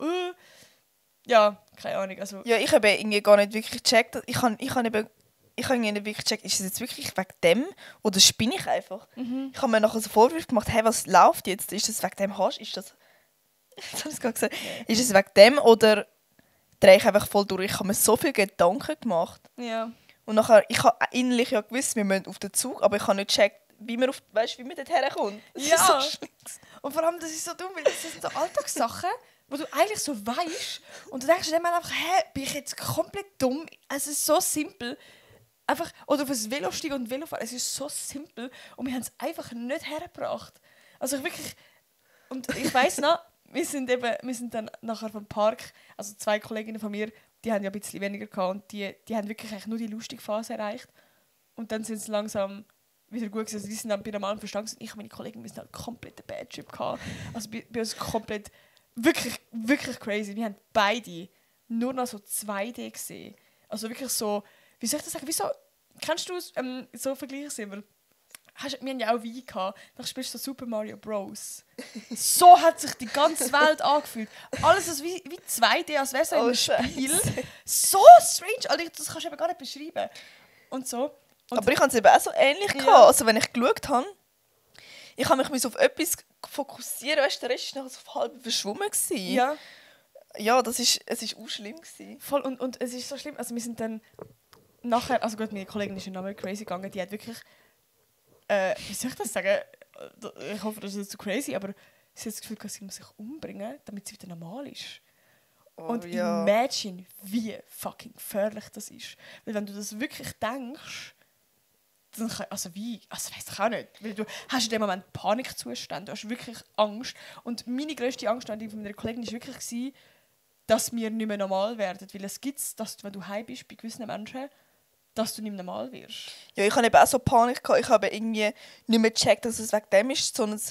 ja, keine Ahnung. Also, ja, ich habe irgendwie gar nicht wirklich gecheckt. Ich habe irgendwie nicht wirklich gecheckt, ist es jetzt wirklich wegen dem oder spinne ich einfach? Ich habe mir nachher so Vorwürfe gemacht, hey, was läuft jetzt? Ist das wegen dem Hasch? Ist das... Jetzt habe ich es gerade gesagt. Ist es wegen dem oder drehe ich einfach voll durch? Ich habe mir so viele Gedanken gemacht. ja. Und nachher, ich habe innerlich ja gewusst, wir müssen auf den Zug, aber ich habe nicht gecheckt, wie man dort herkommt. Das Ja. ist so schlimm. Und vor allem, das ist so dumm, weil das sind so Alltagssachen, wo du eigentlich so weißt und du denkst dir dann einfach, hä, bin ich jetzt komplett dumm? Es ist so simpel. Einfach, oder auf ein Velo steigen und Velo fahren, es ist so simpel und wir haben es einfach nicht hergebracht. Also ich wirklich... Und ich weiss noch, wir sind dann nachher vom Park, also 2 Kolleginnen von mir, die haben ja ein bisschen weniger gehabt und die haben wirklich eigentlich nur die lustige Phase erreicht. Und dann sind sie langsam wieder gut gewesen. Also die sind dann bei normalem Verstand und ich und meine Kollegen, wir sind halt komplett einen Bad-Trip gehabt. Also bei uns komplett, wirklich, wirklich crazy. Wir haben beide nur noch so 2D gesehen. Also wirklich so, wie soll ich das sagen, wie so, kennst du es, so Vergleiche sind wir? Wir haben ja auch Wein gehabt, dann spielst du so Super Mario Bros. So hat sich die ganze Welt angefühlt. Alles ist wie 2D, als wäre es ein Spiel. So strange, also das kannst du eben gar nicht beschreiben. Und so. Und aber ich hatte es eben auch so ähnlich gehabt. Also wenn ich geschaut habe, ich habe mich auf etwas fokussieren, weißt, der Rest war noch so halb verschwommen. Ja. Ja, es war auch schlimm. Voll, und es ist so schlimm, also wir sind dann nachher, also gut, meine Kollegin ist nochmal crazy gegangen, die hat wirklich... wie soll ich das sagen? Ich hoffe, das ist nicht zu crazy, aber sie hat das Gefühl, sie muss sich umbringen, damit sie wieder normal ist. Oh, und ja. imagine, wie fucking gefährlich das ist. Weil wenn du das wirklich denkst, dann weiss ich auch nicht. Weil du hast in dem Moment Panikzustand, du hast wirklich Angst. Und meine grösste Angst an die von meiner Kollegin war wirklich, dass wir nicht mehr normal werden. Weil es gibt es, dass du, wenn du heim bist, bei gewissen Menschen, dass du nicht mehr normal wirst. Ja, ich hatte eben auch so Panik gehabt. Ich habe irgendwie nicht mehr gecheckt, dass es wegen dem ist, sondern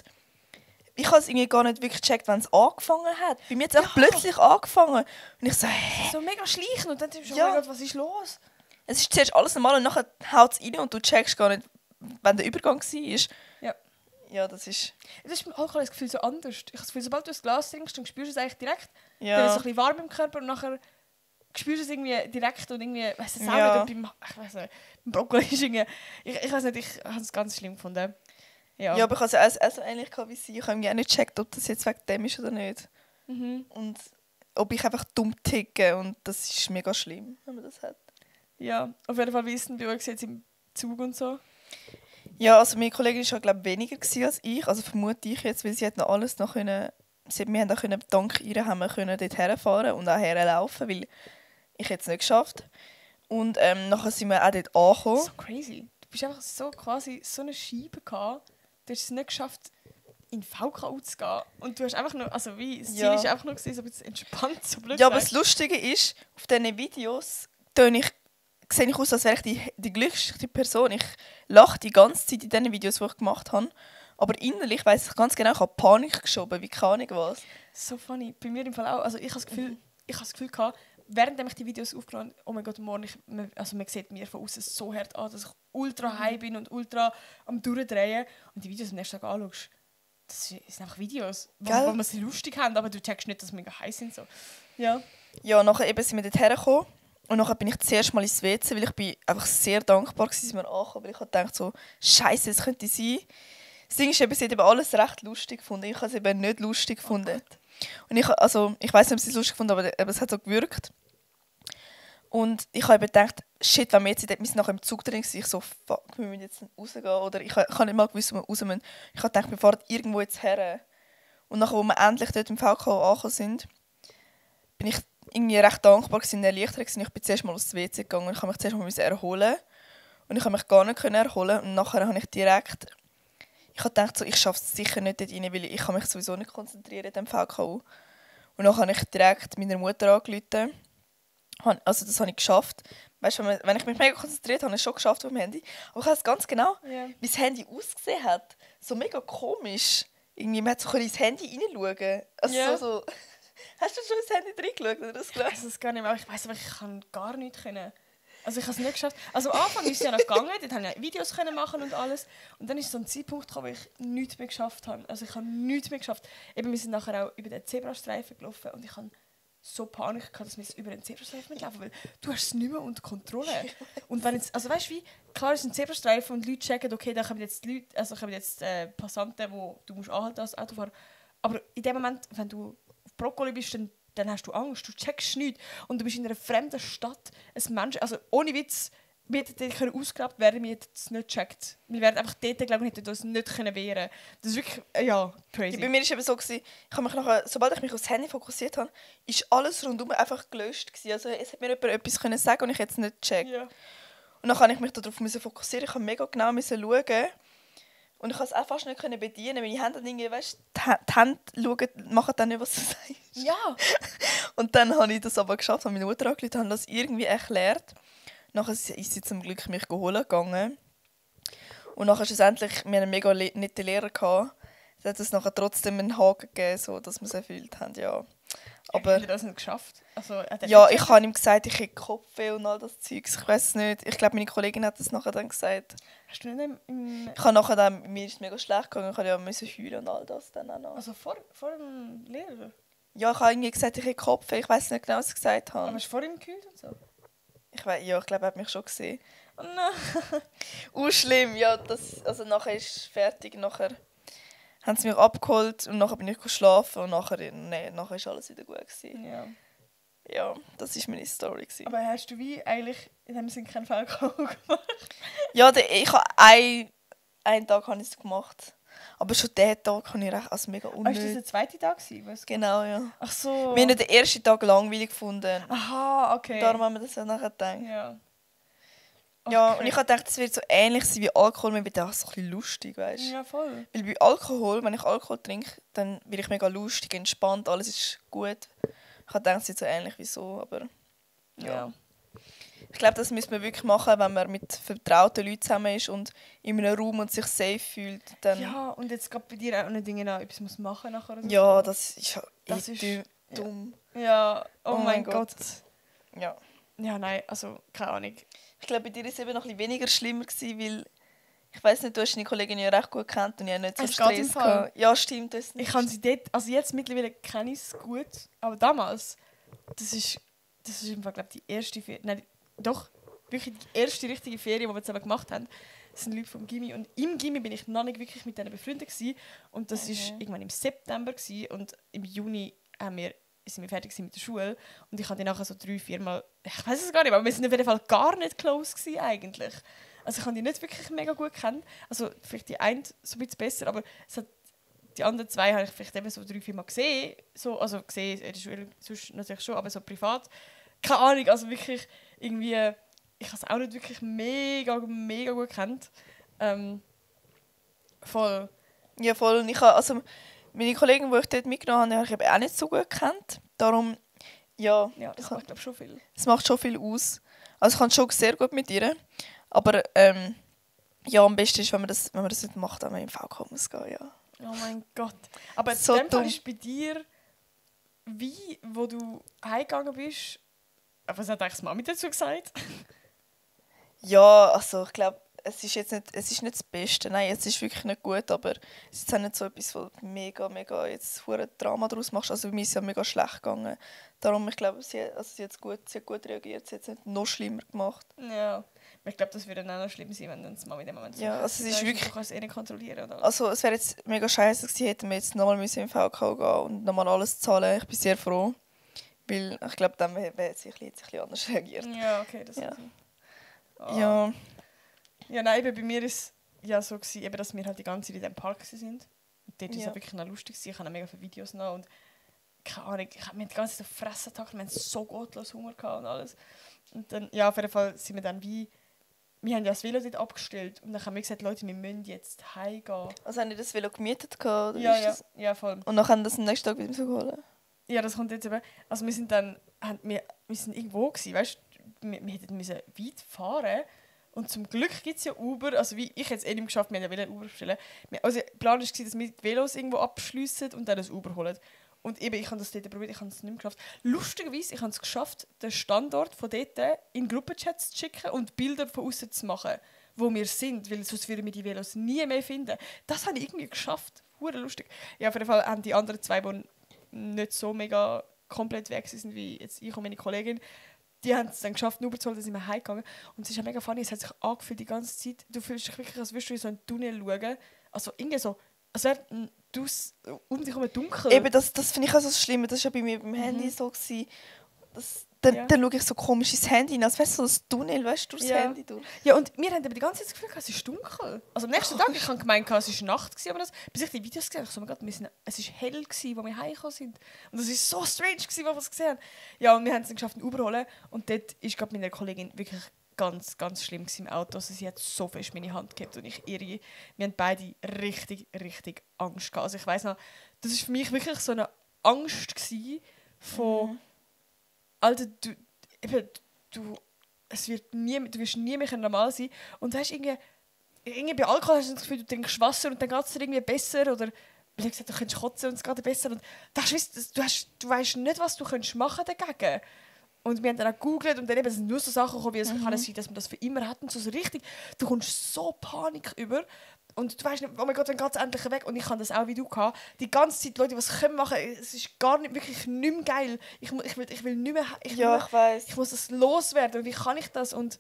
ich habe es irgendwie gar nicht wirklich gecheckt, wenn es angefangen hat. Bei mir hat es auch plötzlich angefangen. Und ich so, hä? So mega schleichen und dann denkst du, Ja. oh mein Gott, was ist los? Es ist zuerst alles normal und nachher haut es rein und du checkst gar nicht, wenn der Übergang war. Ja. Ja, das ist... Das ist beim Alkohol das Gefühl so anders. Ich habe das Gefühl, sobald du ein Glas trinkst, dann spürst du es eigentlich direkt. Ja. Dann ist es so ein bisschen warm im Körper und nachher spürst es irgendwie direkt und irgendwie, weißt du, Ja. auch nicht, ich weiss nicht, beim Brokkoli ist irgendwie, ich weiss nicht, ich habe es ganz schlimm gefunden. Ja. Ja, aber ich habe es also ähnlich wie sie. Ich habe irgendwie auch nicht gecheckt, ob das jetzt wegen dem ist oder nicht. Mhm. Und ob ich einfach dumm ticke. Und das ist mega schlimm, wenn man das hat. Ja, auf jeden Fall wissen bei euch jetzt im Zug und so. Ja, also meine Kollegin war glaube weniger gewesen als ich. Also vermute ich jetzt, weil sie hat noch alles noch können. Wir haben auch können, dank ihr haben wir können dort herfahren und auch herlaufen, weil ich jetzt nicht geschafft. Und nachher sind wir auch dort angekommen. So crazy. Du bist einfach so quasi so eine Scheibe gehabt. Du hast es nicht geschafft, in VKU zu gehen. Und du hast einfach nur, also wie, das Ziel Ja. ist einfach nur gewesen, so ein bisschen entspannt, so blöd Ja, aber gesagt. das Lustige ist, auf diesen Videos sehe ich aus, als wäre ich die glücklichste Person. Ich lache die ganze Zeit in diesen Videos, die ich gemacht habe. Aber innerlich weiss ich ganz genau, ich habe Panik geschoben, wie keine Ahnung was. So funny. Bei mir im Fall auch. Also ich habe das Gefühl gehabt, während ich die Videos aufgenommen habe, oh mein Gott, morgen, man sieht mir von außen so hart an, dass ich ultra high bin und ultra am Durchdrehen. Und die Videos am nächsten Tag anschaust, das sind einfach Videos, wo wir sie lustig haben, aber du checkst nicht, dass wir mega heiß sind. So. Ja. Ja, nachher eben sind wir dort hergekommen. Und nachher bin ich zuerst mal ins WC, weil ich bin einfach sehr dankbar war, dass wir ankamen. Weil ich dachte so, Scheiße, das könnte sein. Das Ding ist eben, sie hat eben alles recht lustig gefunden. Ich habe es eben nicht lustig gefunden. Und ich weiss nicht, ob sie es lustig gefunden aber es hat so gewirkt. Und ich habe eben gedacht, shit, wenn wir jetzt wir sind nachher im Zug drin waren, ich so, fuck, wir müssen jetzt rausgehen. Oder ich habe nicht mal gewusst, wo wir raus müssen. Ich habe gedacht, wir fahren irgendwo jetzt her. Und nachher, als wir endlich dort im VK angekommen sind, bin ich irgendwie recht dankbar gewesen, erleichtert gewesen. Ich bin zuerst mal aufs WC gegangen und ich habe mich zuerst mal erholen. Und ich habe mich gar nicht erholen. Und nachher habe ich direkt... Ich habe gedacht, so, ich schaffe es sicher nicht dort rein, weil ich kann mich sowieso nicht konzentrieren in dem VKU. Und dann habe ich direkt meiner Mutter angerufen. Also das habe ich geschafft. Weißt du, wenn ich mich mega konzentriert habe, habe ich es schon geschafft auf dem Handy. Aber ich weiß ganz genau, wie das Handy ausgesehen hat. So mega komisch. Irgendwie, man hat so ins Handy reinschauen. Also so... Hast du schon ins Handy reingeschaut oder das Ich weiß es gar nicht mehr, aber ich weiss, aber ich kann gar nichts können. Also ich habe es nicht geschafft. Also am Anfang ist es ja noch gegangen, dort konnte ich Videos machen und alles. Und dann ist so ein Zeitpunkt gekommen, wo ich nichts mehr geschafft habe. Also ich habe nichts mehr geschafft. Eben, wir sind nachher auch über den Zebrastreifen gelaufen und ich habe so Panik gehabt, dass wir jetzt über den Zebrastreifen laufen, weil du hast es nicht mehr unter Kontrolle. Und wenn jetzt, also weißt du wie, klar ist ein Zebrastreifen und Leute checken, okay, da kommen jetzt Leute, also kommen jetzt Passanten, wo du musst anhalten als Autofahrer. Aber in dem Moment, wenn du auf Brokkoli bist, dann hast du Angst, du checkst nichts. Und du bist in einer fremden Stadt, ein Mensch, also ohne Witz, wir hätten ausgeraubt werden, wir hätten es nicht gecheckt. Wir werden einfach dort, glaube ich, hätten uns nicht wehren können. Das ist wirklich, ja, crazy. Ja, bei mir war es eben so, ich habe mich nachher, sobald ich mich aufs Handy fokussiert habe, ist alles rundum einfach gelöscht gewesen. Also es hat mir jemand etwas können sagen und ich hätte es nicht gecheckt. Ja. Und dann musste ich mich darauf fokussieren, ich musste mega genau schauen. Und ich konnte es auch fast nicht bedienen. Meine Hände dann irgendwie, weißt, die Hände schauen, machen dann nicht, was du sagst. Ja. Und dann habe ich das aber geschafft, habe meine Mutter angerufen, habe das irgendwie erklärt. Nachher ist sie zum Glück mich holen gegangen. Und nachher schlussendlich, wir hatten einen mega netten Lehrer gehabt. Es hat es nachher trotzdem einen Haken gegeben, so, dass wir es erfüllt haben, ja. Aber hat er das nicht geschafft? Also, ja, ich habe ihm gesagt, ich hätte Kopfweh und all das Zeugs. Ich weiß es nicht. Ich glaube, meine Kollegin hat das nachher dann gesagt. Hast du nicht Ich habe nachher dann, mir ist es mega schlecht gegangen, ich musste ja heulen und all das dann auch noch. Also vor dem Lehrer? Ja, ich habe irgendwie gesagt, ich hätte Kopfweh. Ich weiß nicht genau, was ich gesagt habe. Aber hast du vor ihm gekühlt und so? Ich glaube, er hat mich schon gesehen. Oh nein. Schlimm, ja. Also nachher ist es fertig. Nachher haben sie mich abgeholt und nachher bin ich geschlafen und nachher ist alles wieder gut gewesen. Ja. Ja, das war meine Story gewesen. Aber hast du wie eigentlich in dem Sinne keinen Fall gemacht? Ja, ich habe einen Tag habe ich es gemacht. Aber schon diesen Tag habe ich recht als mega unnötig. War das der zweite Tag? Genau, ja. Ach so. Wir haben den ersten Tag langweilig gefunden. Aha, okay. Darum haben wir das ja nachher gedacht. Ja. Ja, Okay. und ich habe gedacht, es wird so ähnlich sein wie Alkohol. Man wird auch so ein bisschen lustig, weißt du? Ja, voll. Weil bei Alkohol, wenn ich Alkohol trinke, dann bin ich mega lustig, entspannt, alles ist gut. Ich habe gedacht, es wird so ähnlich wie so, aber ja. Ich glaube, das müssen wir wirklich machen, wenn man mit vertrauten Leuten zusammen ist und in einem Raum und sich safe fühlt. Dann Ja, und jetzt gerade bei dir auch nicht Dinge noch etwas machen muss nachher. ja, das ist Das ist dumm. Ja, oh mein Gott. Ja. Ja, nein, also keine Ahnung. Ich glaube, bei dir war es eben noch ein bisschen weniger schlimmer, weil ich weiss nicht, du hast deine Kollegin ja recht gut gekannt und ich nicht so Es geht im Stress Fall. gehabt. Ja, stimmt. Das Ich kann sie dort, also jetzt mittlerweile kenne ich es gut, aber damals, das ist das ist im Fall, glaube ich, die erste Ferien, nein, doch, wirklich die erste richtige Ferien, die wir zusammen gemacht haben. Das sind Leute vom Gymi. Und im Gymi bin ich noch nicht wirklich mit denen befreundet gewesen. Und das war irgendwann im September gewesen. Und im Juni sind wir fertig mit der Schule. Und ich habe die nachher so 3-4 Mal, ich weiß es gar nicht, aber wir sind auf jeden Fall gar nicht close gewesen eigentlich. Also ich habe die nicht wirklich mega gut gekannt. Also vielleicht die eine so ein bisschen besser, aber die anderen 2 habe ich vielleicht eben so 3-4 Mal gesehen. So, also gesehen in der Schule sonst natürlich schon, aber so privat. Keine Ahnung, also wirklich irgendwie... Ich habe es auch nicht wirklich mega gut gekannt. Voll. Ja, voll. Und also meine Kollegen, die ich dort mitgenommen habe, habe ich auch nicht so gut gekannt. Darum, ja. Ja, das macht, glaube ich, schon viel. Das macht schon viel aus. Also ich kann schon sehr gut mit ihr. Aber ja, am besten ist, wenn man das nicht macht, wenn man im VK muss gehen, ja. Oh mein Gott. Aber so in dem Fall ist bei dir, wie, wo du heimgegangen bist, was hat eigentlich die Mami dazu gesagt? Ja, also ich glaube, es ist nicht das Beste. Nein, es ist wirklich nicht gut, aber es ist auch nicht so etwas, wo du mega jetzt hure Drama daraus machst. Also mir ist es ja mega schlecht gegangen. Darum, ich glaube, sie hat gut reagiert, sie hat es nicht noch schlimmer gemacht. Ja, ich glaube, das würde dann auch noch schlimm sein, wenn dann die Mami in dem Moment ja, also es ist wirklich... Du kannst es eh nicht kontrollieren, oder? Also es wäre jetzt mega scheiße gewesen, hätten wir jetzt nochmal im VK gehen und nochmal alles zahlen. Ich bin sehr froh, weil ich glaube, dann hätte sie ein bisschen anders reagiert. Ja, okay, das ja. ist oh. Ja. Ja, nein, eben bei mir war es ja so gewesen, eben, dass wir halt die ganze Zeit in diesem Park waren. Und dort war es auch wirklich noch lustig. Ich habe mega viele Videos noch und keine Ahnung, wir haben die ganze Zeit auf Fressen getagt, wir hatten so gottlos Hunger gehabt und alles. Und dann, ja, auf jeden Fall sind wir dann wir haben ja das Velo dort abgestellt und dann haben wir gesagt, Leute, wir müssen jetzt heimgehen. Also haben die das Velo gemietet gehabt, oder ja, voll. Und dann haben das am nächsten Tag wieder so geholt? Ja, das kommt jetzt eben. Also wir sind dann, wir sind irgendwo gewesen, weißt du, wir hätten weit fahren. Und zum Glück gibt es ja Uber, also wie ich jetzt eh nicht geschafft, wir haben ja Uber bestellen. Also der Plan war, dass wir die Velos irgendwo abschliessen und dann ein Uber holen. Und eben, ich habe das dort probiert, ich habe es nicht mehr geschafft. Lustigerweise, ich habe es geschafft, den Standort von dort in Gruppenchats zu schicken und Bilder von außen zu machen, wo wir sind, weil sonst würden wir die Velos nie mehr finden. Das habe ich irgendwie geschafft. Hure lustig. Ja, auf jeden Fall haben die anderen 2, die nicht so mega komplett weg sind wie jetzt ich und meine Kollegin, die haben es dann geschafft, nur zu holen, dann sind wir heimgegangen. Und es ist ja mega funny, es hat sich angefühlt die ganze Zeit. Du fühlst dich wirklich, als würdest du in so einen Tunnel schauen. Also irgendwie so, als wäre um dich herum dunkel. Eben, das finde ich auch so schlimm. Das war ja bei mir beim Handy so. Dann schaue ich so komisch ins Handy rein, als wäre es so ein Tunnel, weißt du, durchs Handy durch. Ja, und wir haben aber die ganze Zeit das Gefühl, es ist dunkel. Also am nächsten Tag, ich habe gemeint, es war Nacht, aber bis ich die Videos gesehen habe, ich so, oh mein Gott, es war hell, als wir heimgekommen sind. Und das war so strange, als wir es gesehen haben. Ja, und wir haben es dann geschafft, einen Uber zu holen. Und dort ist gerade meine Kollegin wirklich ganz, ganz schlimm im Auto. Also sie hat so fest meine Hand gehabt und wir haben beide richtig, richtig Angst gehabt. Also ich weiss noch, das war für mich wirklich so eine Angst von... Alter, du wirst nie mehr normal sein. Und du hast irgendwie bei Alkohol hast du das Gefühl, du trinkst Wasser und dann geht es dir irgendwie besser. Oder wie gesagt, du könntest kotzen und es geht dir besser. Und du weißt nicht, was du machen dagegen. Und wir haben dann auch gegoogelt und dann eben sind nur so Sachen gekommen, wie es kann sein, dass man das für immer hat. Und so richtig, du kommst so Panik über. Und du weißt nicht, oh mein Gott, dann geht es endlich weg. Und ich kann das auch wie du gehabt. Die ganze Zeit, Leute, was können machen, es ist gar nicht, wirklich nicht mehr geil. Ich will nicht mehr, ich weiss. Ich muss das loswerden. Und wie kann ich das? Und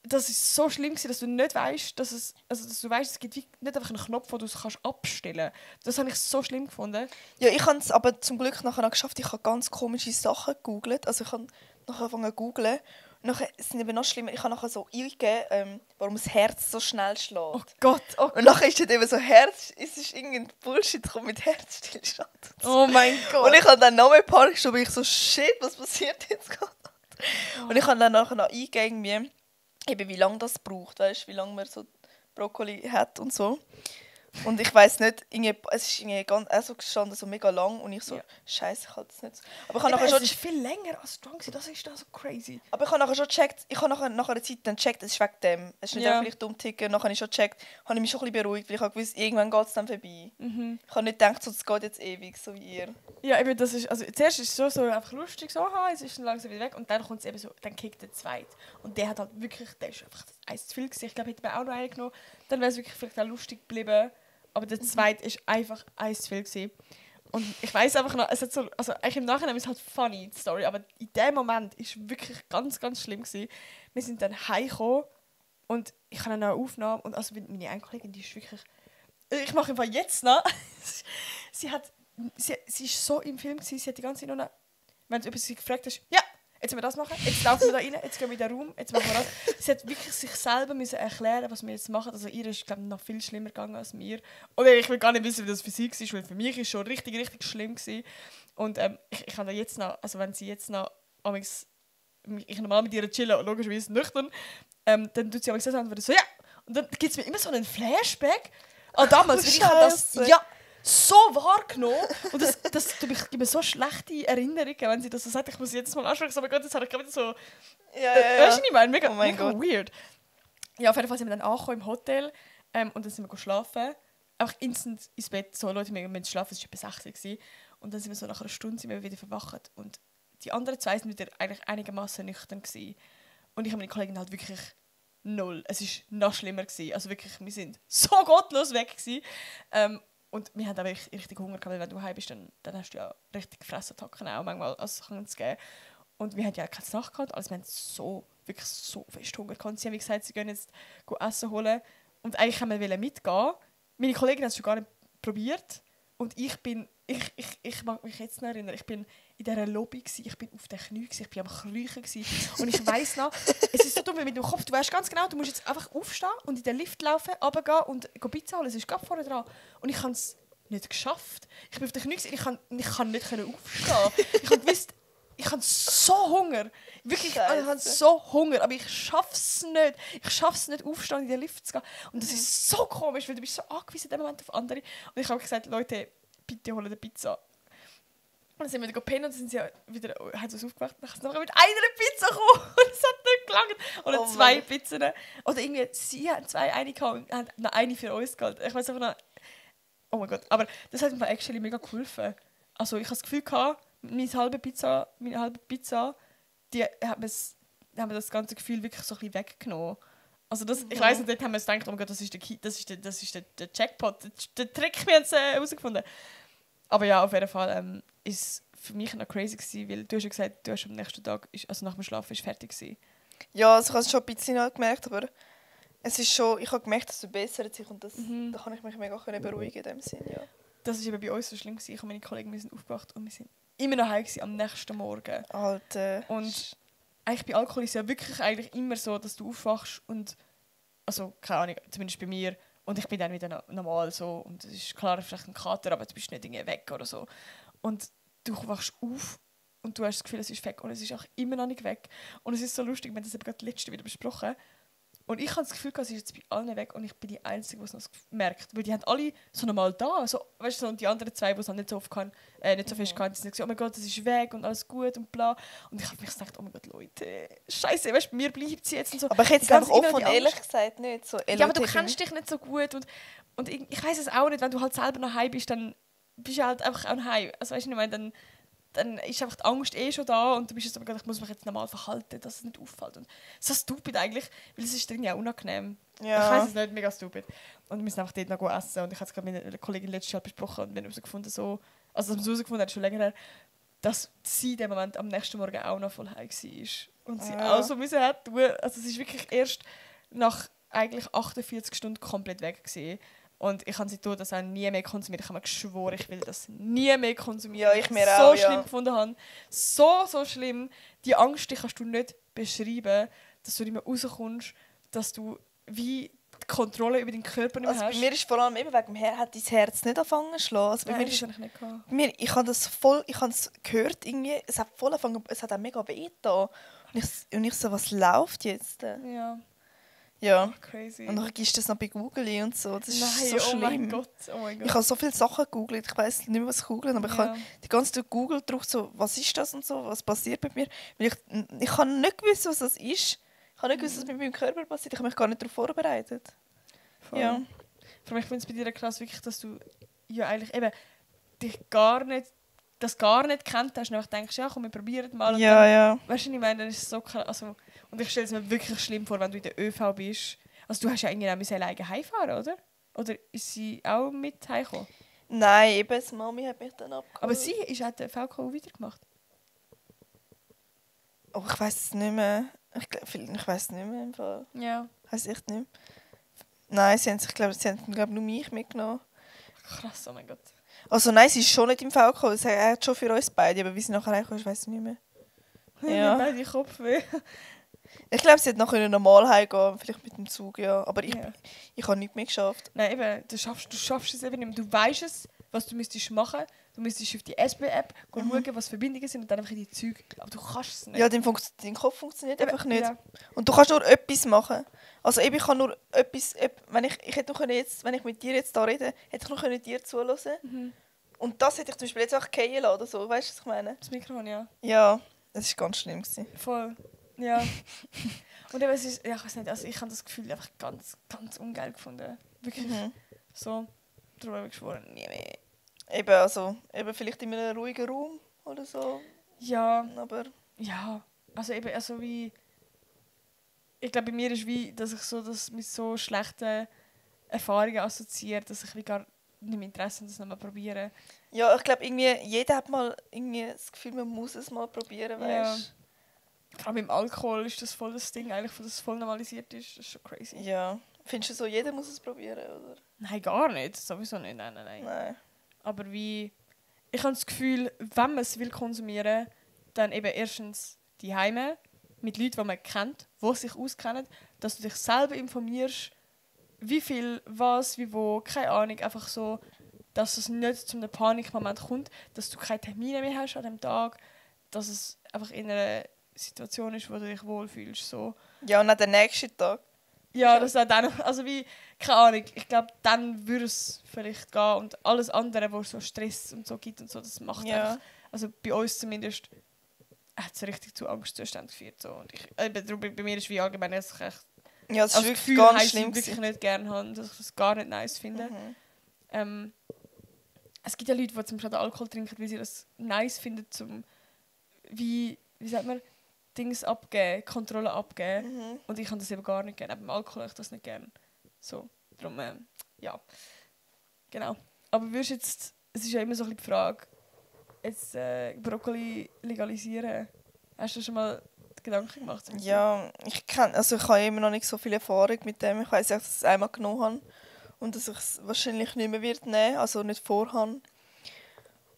das ist so schlimm gewesen, dass du nicht weißt, dass du weißt, es gibt nicht einfach einen Knopf, wo du es abstellen kannst. Das habe ich so schlimm gefunden. Ja, ich habe es aber zum Glück nachher noch geschafft. Ich habe ganz komische Sachen gegoogelt. Also ich habe nachher angefangen zu googlen. Nachher sind eben noch schlimmer. Ich habe nachher so eingegeben, warum das Herz so schnell schlägt. Oh Gott, oh Gott. Und nachher ist eben so es ist irgendein Bullshit mit Herzstillstand. Oh mein Gott. Und ich habe dann noch mehr Panik geschoben. Ich so, shit, was passiert jetzt gerade? Und ich habe dann nachher noch eingegeben, eben wie lange das braucht, weißt, wie lange man so Brokkoli hat und so. Und ich weiss nicht, es ist irgendwie ganz, gestanden, so mega lang und ich so, Scheiße, ich halte das nicht so. Aber ich habe nachher schon... Es ist viel länger als du denkst, das ist da so crazy. Aber ich habe nachher schon gecheckt, nach einer Zeit dann gecheckt, es ist wegen dem. Es ist nicht einfach vielleicht dumm ticken. Nachher habe ich schon gecheckt, habe ich mich schon ein bisschen beruhigt, weil ich habe gewusst, irgendwann geht es dann vorbei. Ich habe nicht gedacht, es geht jetzt ewig, so wie ihr. Ja, eben, das ist, also zuerst ist es so einfach lustig, so, es ist dann langsam wieder weg und dann kommt es eben so, dann kickt der Zweite. Und der hat halt wirklich, der ist einfach eins zu viel gewesen. Ich glaube, hätte man auch noch einen genommen, dann wäre es wirklich vielleicht auch lustig geblieben. Aber der Zweite ist einfach eins zu viel gewesen. Und ich weiss einfach noch, es hat so, also eigentlich im Nachhinein ist es halt funny, die Story, aber in dem Moment war es wirklich ganz, ganz schlimm gewesen. Wir sind dann heimgekommen und ich habe eine Aufnahme und also meine eine Kollegin, die ist wirklich, ich mache einfach jetzt noch, sie ist so im Film gewesen, sie hat die ganze Zeit nur, wenn du über sie gefragt hast, ja, jetzt müssen wir das machen, jetzt laufen wir da rein, jetzt gehen wir in den Raum, jetzt machen wir das. Sie hat wirklich sich selber müssen erklären, was wir jetzt machen. Also ihr ist, glaube ich, noch viel schlimmer gegangen als mir. Oder ich will gar nicht wissen, wie das für sie war, weil für mich war es schon richtig, richtig schlimm gewesen. Und ich kann da jetzt noch, also wenn sie jetzt noch, ich normal mit ihr chillen, logischerweise nüchtern, dann tut sie so und so, ja. Und dann gibt es mir immer so einen Flashback. Damals, weil ich habe das, ja, so wahrgenommen. Und das gibt mir so schlechte Erinnerungen, wenn sie das so sagt. Ich muss jetzt mal anschauen. Oh mein Gott, jetzt habe ich gerade so... Ja. Weißt du, ich meine? Mega, oh mein mega Gott. weird. Ja, auf jeden Fall sind wir dann angekommen im Hotel. Und dann sind wir schlafen. Einfach instant ins Bett. So, Leute, wir müssen schlafen. Es war etwa 16 gewesen. Und dann sind wir so nach einer Stunde sind wir wieder verwacht. Und die anderen zwei sind wieder eigentlich einigermaßen nüchtern gewesen. Und ich habe meine Kollegin halt wirklich null. Es war noch schlimmer gewesen. Also wirklich, wir sind so gottlos weg gewesen. Und wir haben auch richtig Hunger gehabt, weil wenn du heim bist, dann hast du ja richtig Fressattacken auch manchmal, also kann es geben. Und wir hatten ja keine Nacht gehabt, also wir hatten wirklich so fest Hunger gehabt. Sie haben gesagt, sie gehen jetzt Essen holen. Und eigentlich wollten wir mitgehen. Meine Kollegin hat es schon gar nicht probiert. Und ich mag mich jetzt noch erinnern, ich bin in dieser Lobby gewesen, ich bin auf den Knien gewesen, ich bin am Kriechen gewesen. Und ich weiss noch, es ist so dumm, mit dem Kopf, du weißt ganz genau, du musst jetzt einfach aufstehen und in den Lift laufen, runtergehen und Pizza holen, es ist gerade vorne dran. Und ich habe es nicht geschafft. Ich bin auf den Knien gewesen, ich kann nicht aufstehen. Ich habe gewusst, ich habe so Hunger. Wirklich, ich habe so Hunger, aber ich schaffe es nicht. Ich schaffe es nicht, aufstehen in den Lift zu gehen. Und das ist so komisch, weil du bist so angewiesen in dem Moment auf andere. Und ich habe gesagt, Leute, bitte holen eine Pizza. Und dann sind wir wieder gepennt und dann sind sie wieder, haben sie uns aufgewacht und dann sind wir mit einer Pizza gekommen. Und es hat nicht gelangt. Oder 2 Pizzen. Oder irgendwie, sie haben 2 eine gehabt und haben noch eine für uns gehalten. Ich weiß einfach noch, oh mein Gott. Aber das hat mir actually mega geholfen. Also ich habe das Gefühl gehabt, meine halbe Pizza, die haben wir das ganze Gefühl wirklich so ein bisschen weggenommen. Also das, ich weiss nicht, dort haben wir gedacht, oh mein Gott, das ist der Jackpot, der Trick, wir haben es herausgefunden. Aber ja, auf jeden Fall ist es für mich noch crazy gewesen, weil du hast ja gesagt, du hast am nächsten Tag, also nach dem Schlafen, ist fertig gewesen. Ja, also ich habe es schon ein bisschen gemerkt, aber es ist schon, ich habe gemerkt, dass es verbessert sich und da kann ich mich mega beruhigen in dem Sinn, ja. Das war eben bei uns so schlimm gewesen. Ich und meine Kollegen, wir sind aufgewacht und wir sind immer noch heim gewesen am nächsten Morgen. Alter. Und eigentlich bei Alkohol ist es ja wirklich eigentlich immer so, dass du aufwachst und, also keine Ahnung, zumindest bei mir, und ich bin dann wieder normal so und es ist klar, vielleicht ein Kater, aber du bist nicht irgendwie weg oder so. Und du wachst auf und du hast das Gefühl, es ist weg und es ist auch immer noch nicht weg. Und es ist so lustig, wir haben das eben gerade letzte wieder besprochen. Und ich habe das Gefühl, es ist jetzt bei allen weg und ich bin die Einzige, die es noch merkt. Weil die haben alle so normal da. So, weißt du, und die anderen zwei, die es nicht so oft nicht so fest kann, die sind gesagt, oh mein Gott, das ist weg und alles gut und bla. Und ich habe mich gedacht, oh mein Gott, Leute, Scheiße, weißt du, mir bleibt sie jetzt und so. Aber ich hätte es einfach offen und ehrlich gesagt nicht. So, ja, aber du kennst dich nicht so gut und ich weiss es auch nicht, wenn du halt selber noch heim bist, dann bist du halt einfach auch heim. Also weißt du, ich meine, dann ist einfach die Angst schon da und du bist jetzt, ich muss mich jetzt normal verhalten, dass es nicht auffällt. Und so stupid eigentlich, weil es ist drin ja unangenehm. Ja. Ich weiss es nicht, mega stupid. Und wir müssen einfach dort noch essen und ich habe es gerade mit einer Kollegin letztes Jahr besprochen und wir haben herausgefunden, also dass wir es herausgefunden haben, schon länger her, dass sie in dem Moment am nächsten Morgen auch noch voll heim war. Und sie auch so müssen hat tun. Also es ist wirklich erst nach eigentlich 48 Stunden komplett weg gewesen. Und ich habe seitdem das auch nie mehr konsumiert. Ich habe mir geschworen, ich will das nie mehr konsumieren. Ja, ich mir so auch, schlimm gefunden habe. So schlimm. Die Angst, die kannst du nicht beschreiben, dass du nicht mehr rauskommst, dass du wie die Kontrolle über deinen Körper nicht mehr hast. Bei mir ist vor allem eben wegen dem hat dein Herz nicht angefangen zu schlagen. Also bei mir ist, ich habe es gehört, irgendwie, es hat voll angefangen, es hat auch mega weh getan. Und ich so, was läuft jetzt? Ja. Ach, crazy. Und dann gibst du das noch bei Google und so. Das ist Nein, so schlimm. Oh mein Gott. Ich habe so viele Sachen gegoogelt. Ich weiss nicht mehr, was ich googeln, aber ich habe die ganze Zeit Google gedrückt, so, was ist das und so, was passiert mit mir. Weil ich habe nicht gewusst, was das ist. Ich habe nicht gewusst, was mit meinem Körper passiert. Ich habe mich gar nicht darauf vorbereitet. Voll. Ja. Für mich finde ich es bei dir krass, wirklich, dass du ja eigentlich eben dich gar nicht kennt hast und einfach denkst, ja komm, wir probieren mal. Und dann, weißt du, ich meine, dann ist es so krass. Also, und ich stelle es mir wirklich schlimm vor, wenn du in der ÖV bist. Also du hast ja irgendwie auch alleine heimfahren, oder? Oder ist sie auch mit heimgekommen? Nein, eben, die Mami hat mich dann abgeholt. Aber sie hat den VKU weitergemacht. Oh, ich weiss es nicht mehr. Ich weiss es nicht mehr im Fall. Ja. Weiss ich echt nicht mehr. Nein, sie haben nur mich mitgenommen. Krass, oh mein Gott. Also nein, sie ist schon nicht im VK. Er hat schon für uns beide, aber wie sie nachher reinkommt, weiss ich nicht mehr. Ja. Beide Kopfweh. Ich glaube, sie hat nachher normal heimgehen, vielleicht mit dem Zug, ja. Aber ich habe nichts mehr geschafft. Nein, eben, du schaffst es eben nicht mehr. Du weißt es, was du müsstest machen. Du müsstest auf die SP-App schauen, was Verbindungen sind und dann einfach in die Züge. Aber du kannst es nicht. Ja, dein Kopf funktioniert einfach nicht. Ja. Und du kannst nur etwas machen. Also ich kann nur etwas... Wenn ich hätte noch jetzt, wenn ich mit dir jetzt da rede, hätte ich noch dir zuhören können. Und das hätte ich zum Beispiel jetzt auch fallen lassen oder so. Weißt du, was ich meine? Das Mikrofon, ja. Ja, das war ganz schlimm. Voll. Ja. Und eben, es ist... Ja, ich weiß nicht, also ich habe das Gefühl einfach ganz, ganz ungeil gefunden. Wirklich. So. Darum habe ich geschworen, nie mehr. Eben vielleicht in einem ruhigen Raum oder so. Ja. Aber... Ja. Also eben, also wie... Ich glaube, bei mir ist wie, dass ich so das mit so schlechten Erfahrungen assoziiert, dass ich wie gar nicht mehr Interesse habe, das nochmal probieren. Ja, ich glaube, jeder hat mal irgendwie das Gefühl, man muss es mal probieren, weißt du? Vor allem im Alkohol ist das voll das Ding, eigentlich, dass es voll normalisiert ist. Das ist schon crazy. Ja. Findest du so, jeder muss es probieren, oder? Nein, gar nicht. Sowieso nicht. Nein. Aber wie... Ich habe das Gefühl, wenn man es will konsumieren, dann eben erstens die Heime mit Leuten, die man kennt, die sich auskennen, dass du dich selber informierst, wie viel, was, wie, wo, keine Ahnung, einfach so, dass es nicht zu einem Panikmoment kommt, dass du keine Termine mehr hast an dem Tag, dass es einfach in einer Situation ist, wo du dich wohlfühlst. So. Ja, und dann den nächsten Tag. Ja, das auch dann, also wie, keine Ahnung, ich glaube, dann würde es vielleicht gehen und alles andere, wo es so Stress und so gibt und so, das macht einfach, also bei uns zumindest, hat es richtig zu Angstzuständen geführt. So. Und bei mir ist wie allgemein, dass ich echt ja, das ist wirklich Gefühl ganz schlimm. Ich wirklich nicht gerne habe, dass ich das gar nicht nice finde. Es gibt ja Leute, die zum Beispiel Alkohol trinken, weil sie das nice finden, zum wie sagt man, Dings abgeben, Kontrolle abgeben. Und ich kann das eben gar nicht gerne. Beim Alkohol habe ich das nicht gerne. So, darum, ja. Genau. Aber würdest jetzt, es ist ja immer so ein bisschen die Frage, jetzt Brokkoli legalisieren. Hast du schon mal Gedanken gemacht? Ja, ich habe immer noch nicht so viel Erfahrung mit dem. Ich weiss, dass ich es einmal genommen habe und dass ich es wahrscheinlich nicht mehr wird nehmen, also nicht vorhaben.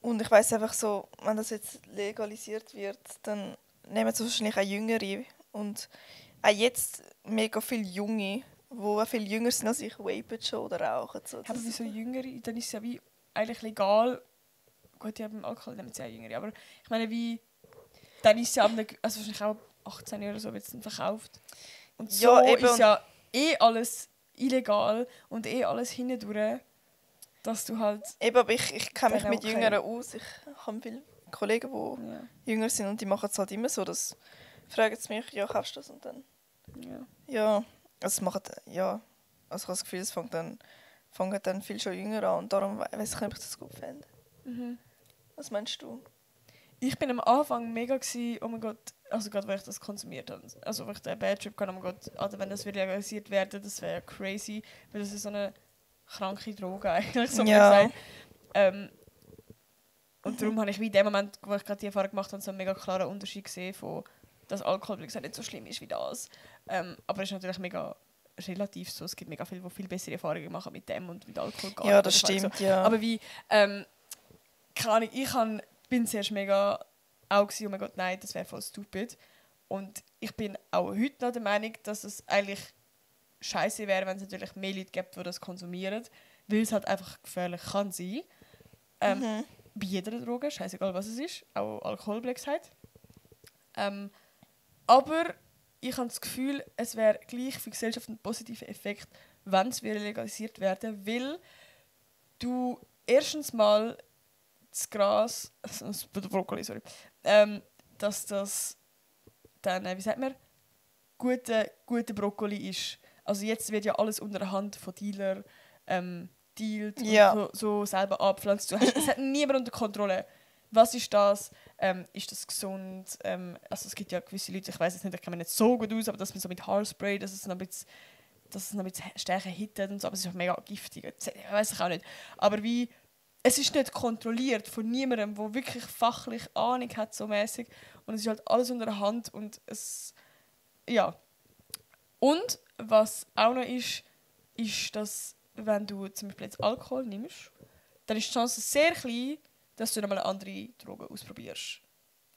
Und ich weiss einfach so, wenn das jetzt legalisiert wird, dann nehmen es wahrscheinlich auch Jüngere. Und auch jetzt mega viele Junge, die viel jünger sind als ich, vapen schon oder rauchen. So. Aber wieso Jüngere? Dann ist es ja wie eigentlich legal. Gut, ja, beim Alkohol nehmen sie ja Jüngere. Aber ich meine, wie... Dann ist es ja also wahrscheinlich auch 18 oder so wird es dann verkauft. Und so ja, eben. Ist ja alles illegal und alles hindurch, dass du halt... Eben, aber ich kenne mich mit Jüngeren aus. Ich habe viele Kollegen, die jünger sind und die machen es halt immer so, dass fragen sie mich, ja, kaufst du das? Und dann... Ja, also es macht... Ja, also ich habe das Gefühl, es fangen dann viel schon jünger an und darum weiss ich nicht, ob ich das gut fände. Was meinst du? Ich bin am Anfang mega gewesen, oh mein Gott, also gerade weil ich das konsumiert habe. Also weil ich den Bad Trip hatte, oh mein Gott, also wenn das legalisiert werden, das wäre crazy, weil das ist so eine kranke Droge eigentlich, so gesagt. Und darum habe ich wie in dem Moment, wo ich gerade die Erfahrung gemacht habe, so einen mega klaren Unterschied gesehen, von, dass Alkohol wie gesagt, nicht so schlimm ist wie das. Aber es ist natürlich mega relativ so, es gibt mega viele, die viel bessere Erfahrungen machen mit dem und mit Alkohol. Ja, das stimmt, so. ja. Aber wie, keine Ahnung, bin zuerst mega auch gewesen, oh mein Gott, nein, das wäre voll stupid. Und ich bin auch heute noch der Meinung, dass es eigentlich scheiße wäre, wenn es natürlich mehr Leute gibt, die das konsumieren, weil es halt einfach gefährlich kann sein. Bei jeder Droge, scheißegal was es ist, auch Alkohol, wie gesagt. Aber ich habe das Gefühl, es wäre gleich für die Gesellschaft ein positiver Effekt, wenn es wieder legalisiert werden, weil du erstens mal das Gras, das Brokkoli, sorry, dass das dann, wie sagt man, gute Brokkoli ist. Also jetzt wird ja alles unter der Hand von Dealer dealt und so selber abpflanzt. Es hat niemand unter Kontrolle. Was ist das? Ist das gesund? Also es gibt ja gewisse Leute, ich weiß es nicht, ich kenne mich nicht so gut aus, aber dass man so mit Haarspray, dass es noch ein bisschen stärker hittet und so, aber es ist auch mega giftig. Ich weiß ich auch nicht. Aber wie es ist nicht kontrolliert von niemandem, der wirklich fachlich Ahnung hat, so mäßig. Und es ist halt alles unter der Hand und es... Ja. Und was auch noch ist, dass wenn du zum Beispiel jetzt Alkohol nimmst, dann ist die Chance sehr klein, dass du nochmal eine andere Droge ausprobierst.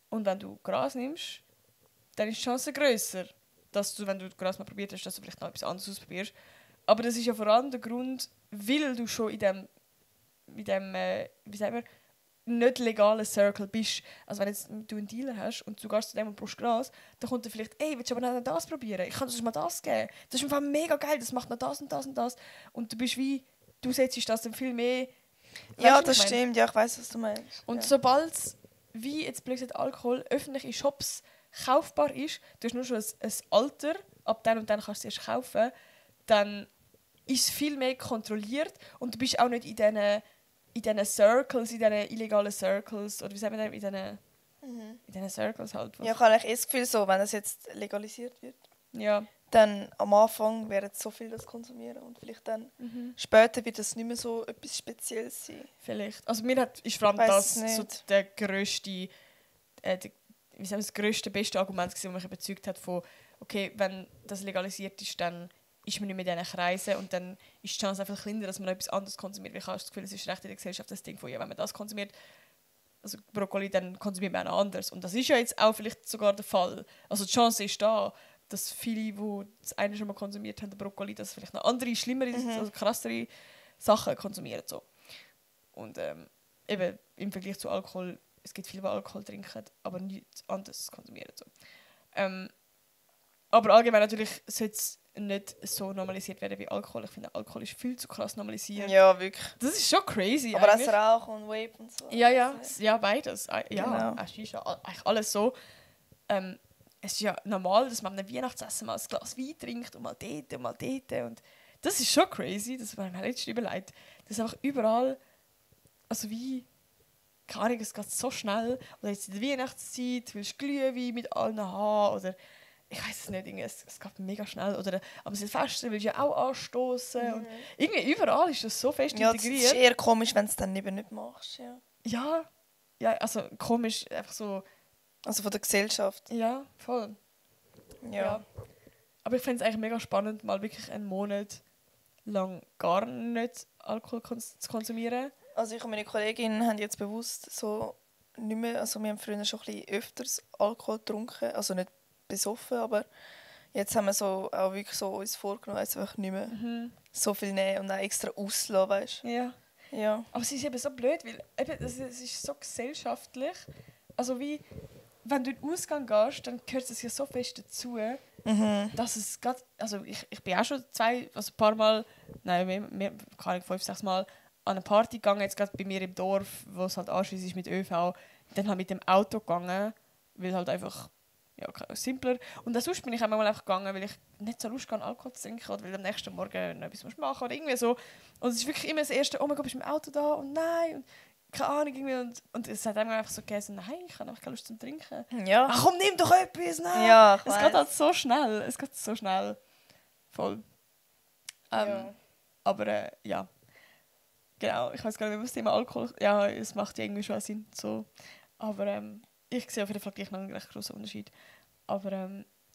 Und wenn du Gras nimmst, dann ist die Chance grösser, dass du, wenn du Gras mal probiert hast, dass du vielleicht noch etwas anderes ausprobierst. Aber das ist ja vor allem der Grund, weil du schon in dem wie sagen wir, nicht legalen Circle bist. Also wenn jetzt du einen Dealer hast und du gehst zu dem und brauchst Gras, dann kommt er vielleicht, ey, willst du aber noch das probieren? Ich kann dir mal das geben. Das ist einfach mega geil, das macht noch das und das und das. Und du bist wie, du setzt das dann viel mehr... Ja, das stimmt. Ja, ich weiss, was du meinst. Und sobald es, wie jetzt blöd gesagt, Alkohol öffentlich in Shops kaufbar ist, du hast nur schon ein Alter, ab dann und dann kannst du es erst kaufen, dann ist es viel mehr kontrolliert und du bist auch nicht in diesen Circles, in diesen illegalen Circles, oder wie sagen wir das, in diesen Circles halt. Ja, ich habe eigentlich das Gefühl, so, wenn es jetzt legalisiert wird, ja. dann am Anfang werden so viel das konsumieren und vielleicht dann später wird das nicht mehr so etwas Spezielles sein. Vielleicht. Also mir ist vor allem das so der grösste, das grösste, beste Argument, das mich überzeugt hat von, okay, wenn das legalisiert ist, dann ist man nicht mehr in diesen Kreisen und dann ist die Chance einfach kleiner, dass man etwas anderes konsumiert. Weil ich habe das Gefühl, es ist recht in der Gesellschaft das Ding von, ja, wenn man das konsumiert, also Brokkoli, dann konsumiert man auch anderes. Und das ist ja jetzt auch vielleicht sogar der Fall. Also die Chance ist da, dass viele, die das eine schon mal konsumiert haben, den Brokkoli, dass vielleicht noch andere, schlimmere, also krassere Sachen konsumieren. So. Und eben im Vergleich zu Alkohol, es gibt viele, die Alkohol trinken, aber nichts anderes konsumieren. So. Aber allgemein natürlich sollte es nicht so normalisiert werden wie Alkohol. Ich finde, Alkohol ist viel zu krass normalisiert. Ja, wirklich. Das ist schon crazy. Aber eigentlich. das Rauch und Vape und so. Ja, beides. Ja, Genau. Shisha, eigentlich alles so. Es ist ja normal, dass man am Weihnachtsessen mal ein Glas Wein trinkt und mal dort und mal dort. Und das ist schon crazy, das war mir letztens überlegt. Das ist einfach überall, also wie, keine Ahnung, es geht so schnell. Oder jetzt in der Weihnachtszeit, willst du Glühwein mit allen haben oder ich weiß es nicht, es geht mega schnell. Oder aber das Fest willst du ja auch anstoßen. Und irgendwie überall ist das so fest integriert. Es ist eher komisch, wenn du es dann eben nicht machst. Ja, also komisch, einfach so. Also von der Gesellschaft. Ja, voll. Ja. Aber ich finde es eigentlich mega spannend, mal wirklich einen Monat lang gar nicht Alkohol zu konsumieren. Also ich und meine Kolleginnen haben jetzt bewusst so nicht mehr, also wir haben früher schon ein bisschen öfters Alkohol getrunken, also nicht besoffen, aber jetzt haben wir so auch wirklich so uns vorgenommen, jetzt einfach nicht mehr so viel nehmen und auch extra auslassen, weißt du? Ja. Aber es ist eben so blöd, weil eben, es ist so gesellschaftlich, also wie, wenn du in den Ausgang gehst, dann gehört es ja so fest dazu, dass es gerade, also ich bin auch schon ein paar Mal, mehr, keine 5, 6 Mal an eine Party gegangen, jetzt gerade bei mir im Dorf, wo es halt anschliessend ist mit ÖV, dann halt mit dem Auto gegangen, weil halt einfach simpler. Und sonst bin ich auch mal einfach gegangen, weil ich nicht so Lust hatte, Alkohol zu trinken oder weil am nächsten Morgen noch etwas machen musst oder irgendwie so. Und es ist wirklich immer das Erste, oh mein Gott, bist du im Auto da? Und nein, und keine Ahnung. Irgendwie. Und es hat einfach so gegeben, nein, ich habe einfach keine Lust zum Trinken. Ja. Ach komm, nimm doch etwas, nein. Ja, es geht halt so schnell. Es geht so schnell. Voll. Aber ja. Genau, ich weiß gar nicht, was das Thema Alkohol... Ja, es macht irgendwie schon Sinn. So. Aber ich sehe auf jeden Fall gleich noch einen recht grossen Unterschied. Aber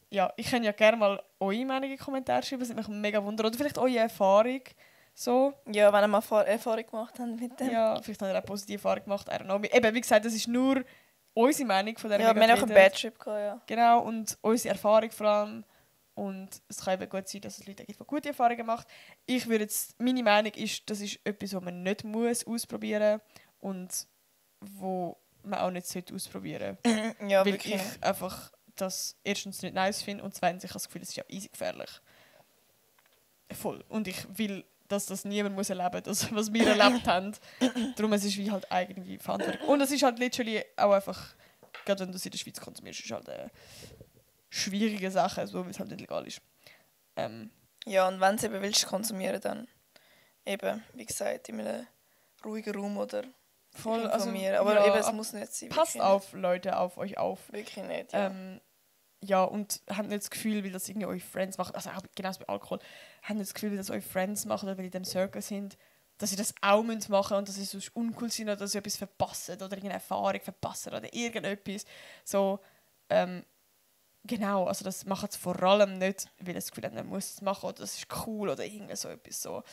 ja, ich kann ja gerne mal eure Meinung in die Kommentare schreiben, das würde mich mega wundern. Oder vielleicht eure Erfahrung. So. Ja, wenn ihr mal Erfahrung gemacht habt mit dem. Ja, vielleicht habt ihr auch positive Erfahrung gemacht. I don't know. Eben, wie gesagt, das ist nur unsere Meinung von der Ja, wir haben auch einen Badtrip gehabt, ja. Genau, und unsere Erfahrung vor allem. Und es kann eben gut sein, dass es Leute gibt, die gute Erfahrungen machen. Ich würde jetzt, meine Meinung ist, das ist etwas, was man nicht muss ausprobieren muss und wo man auch nicht ausprobieren sollte. Ja, weil wirklich. Ich einfach das erstens nicht nice finde und zweitens ich habe das Gefühl, es ist ja easy gefährlich. Voll. Und ich will, dass das niemand muss erleben muss, was wir erlebt haben. Darum es ist wie halt irgendwie verantwortlich. Und es ist halt literally auch einfach, gerade wenn du es in der Schweiz konsumierst, ist halt schwierige Sache, so wie es halt nicht legal ist. Ja, und wenn du eben willst konsumieren, dann eben, wie gesagt, in einem ruhigen Raum oder voll informieren. Also, aber eben, es muss nicht sein. Passt auf, Leute, auf euch auf. Wirklich nicht, ja. Ja, und habt nicht das Gefühl, weil das irgendwie eure Friends machen, also auch genauso bei Alkohol, habt nicht das Gefühl, weil das eure Friends machen oder weil die in dem Circle sind, dass sie das auch machen müssen und dass sie sonst uncool sind oder dass sie etwas verpassen oder irgendeine Erfahrung verpassen oder irgendetwas. So, genau, also das machen sie vor allem nicht, weil es das Gefühl hat, man muss es machen oder das ist cool oder irgendwie so etwas. So.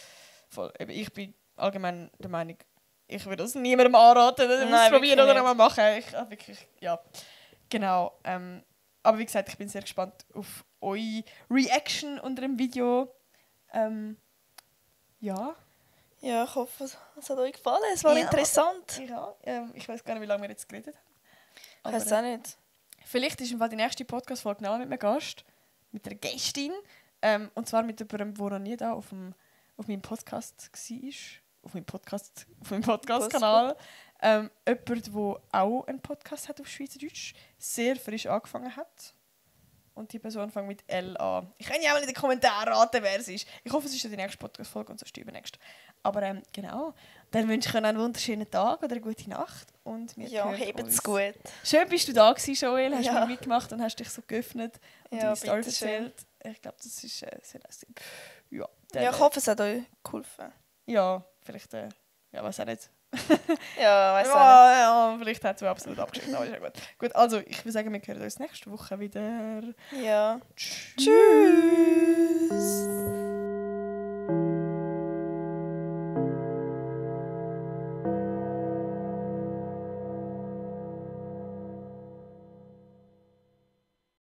Ich bin allgemein der Meinung, ich würde das niemandem anraten, das ausprobieren oder mal machen. Ich wirklich, ja, genau. Aber wie gesagt, ich bin sehr gespannt auf eure Reaction unter dem Video. Ja. Ja, ich hoffe, es hat euch gefallen. Es war interessant. Ja, ich weiß gar nicht, wie lange wir jetzt geredet haben. Ich weiß auch nicht. Vielleicht ist im Fall die nächste Podcast-Folge genau mit einem Gast, mit einer Gästin. Und zwar mit jemandem, der noch nie da auf meinem Podcast war. Auf meinem Podcast-Kanal. Jemand, der auch einen Podcast hat auf Schweizerdeutsch, sehr frisch angefangen hat. Und die Person fängt mit L an. Ich kann ja mal in den Kommentaren raten, wer es ist. Ich hoffe, es ist die nächste Podcast-Folge und sonst die übernächste. Aber genau, dann wünsche ich euch einen wunderschönen Tag oder eine gute Nacht. Und wir habt's gut. Schön bist du da gewesen, Joel. Hast du mitgemacht und hast dich so geöffnet und deine Story erzählt. Ich glaube, das ist sehr nice. Ja, ich hoffe, es hat euch geholfen. Ja, vielleicht, weiß auch nicht. Ja, weiß auch nicht. Ja, vielleicht hat es absolut abgeschnitten, aber ist ja gut. Gut, also ich würde sagen, wir hören uns nächste Woche wieder. Ja. Tschüss.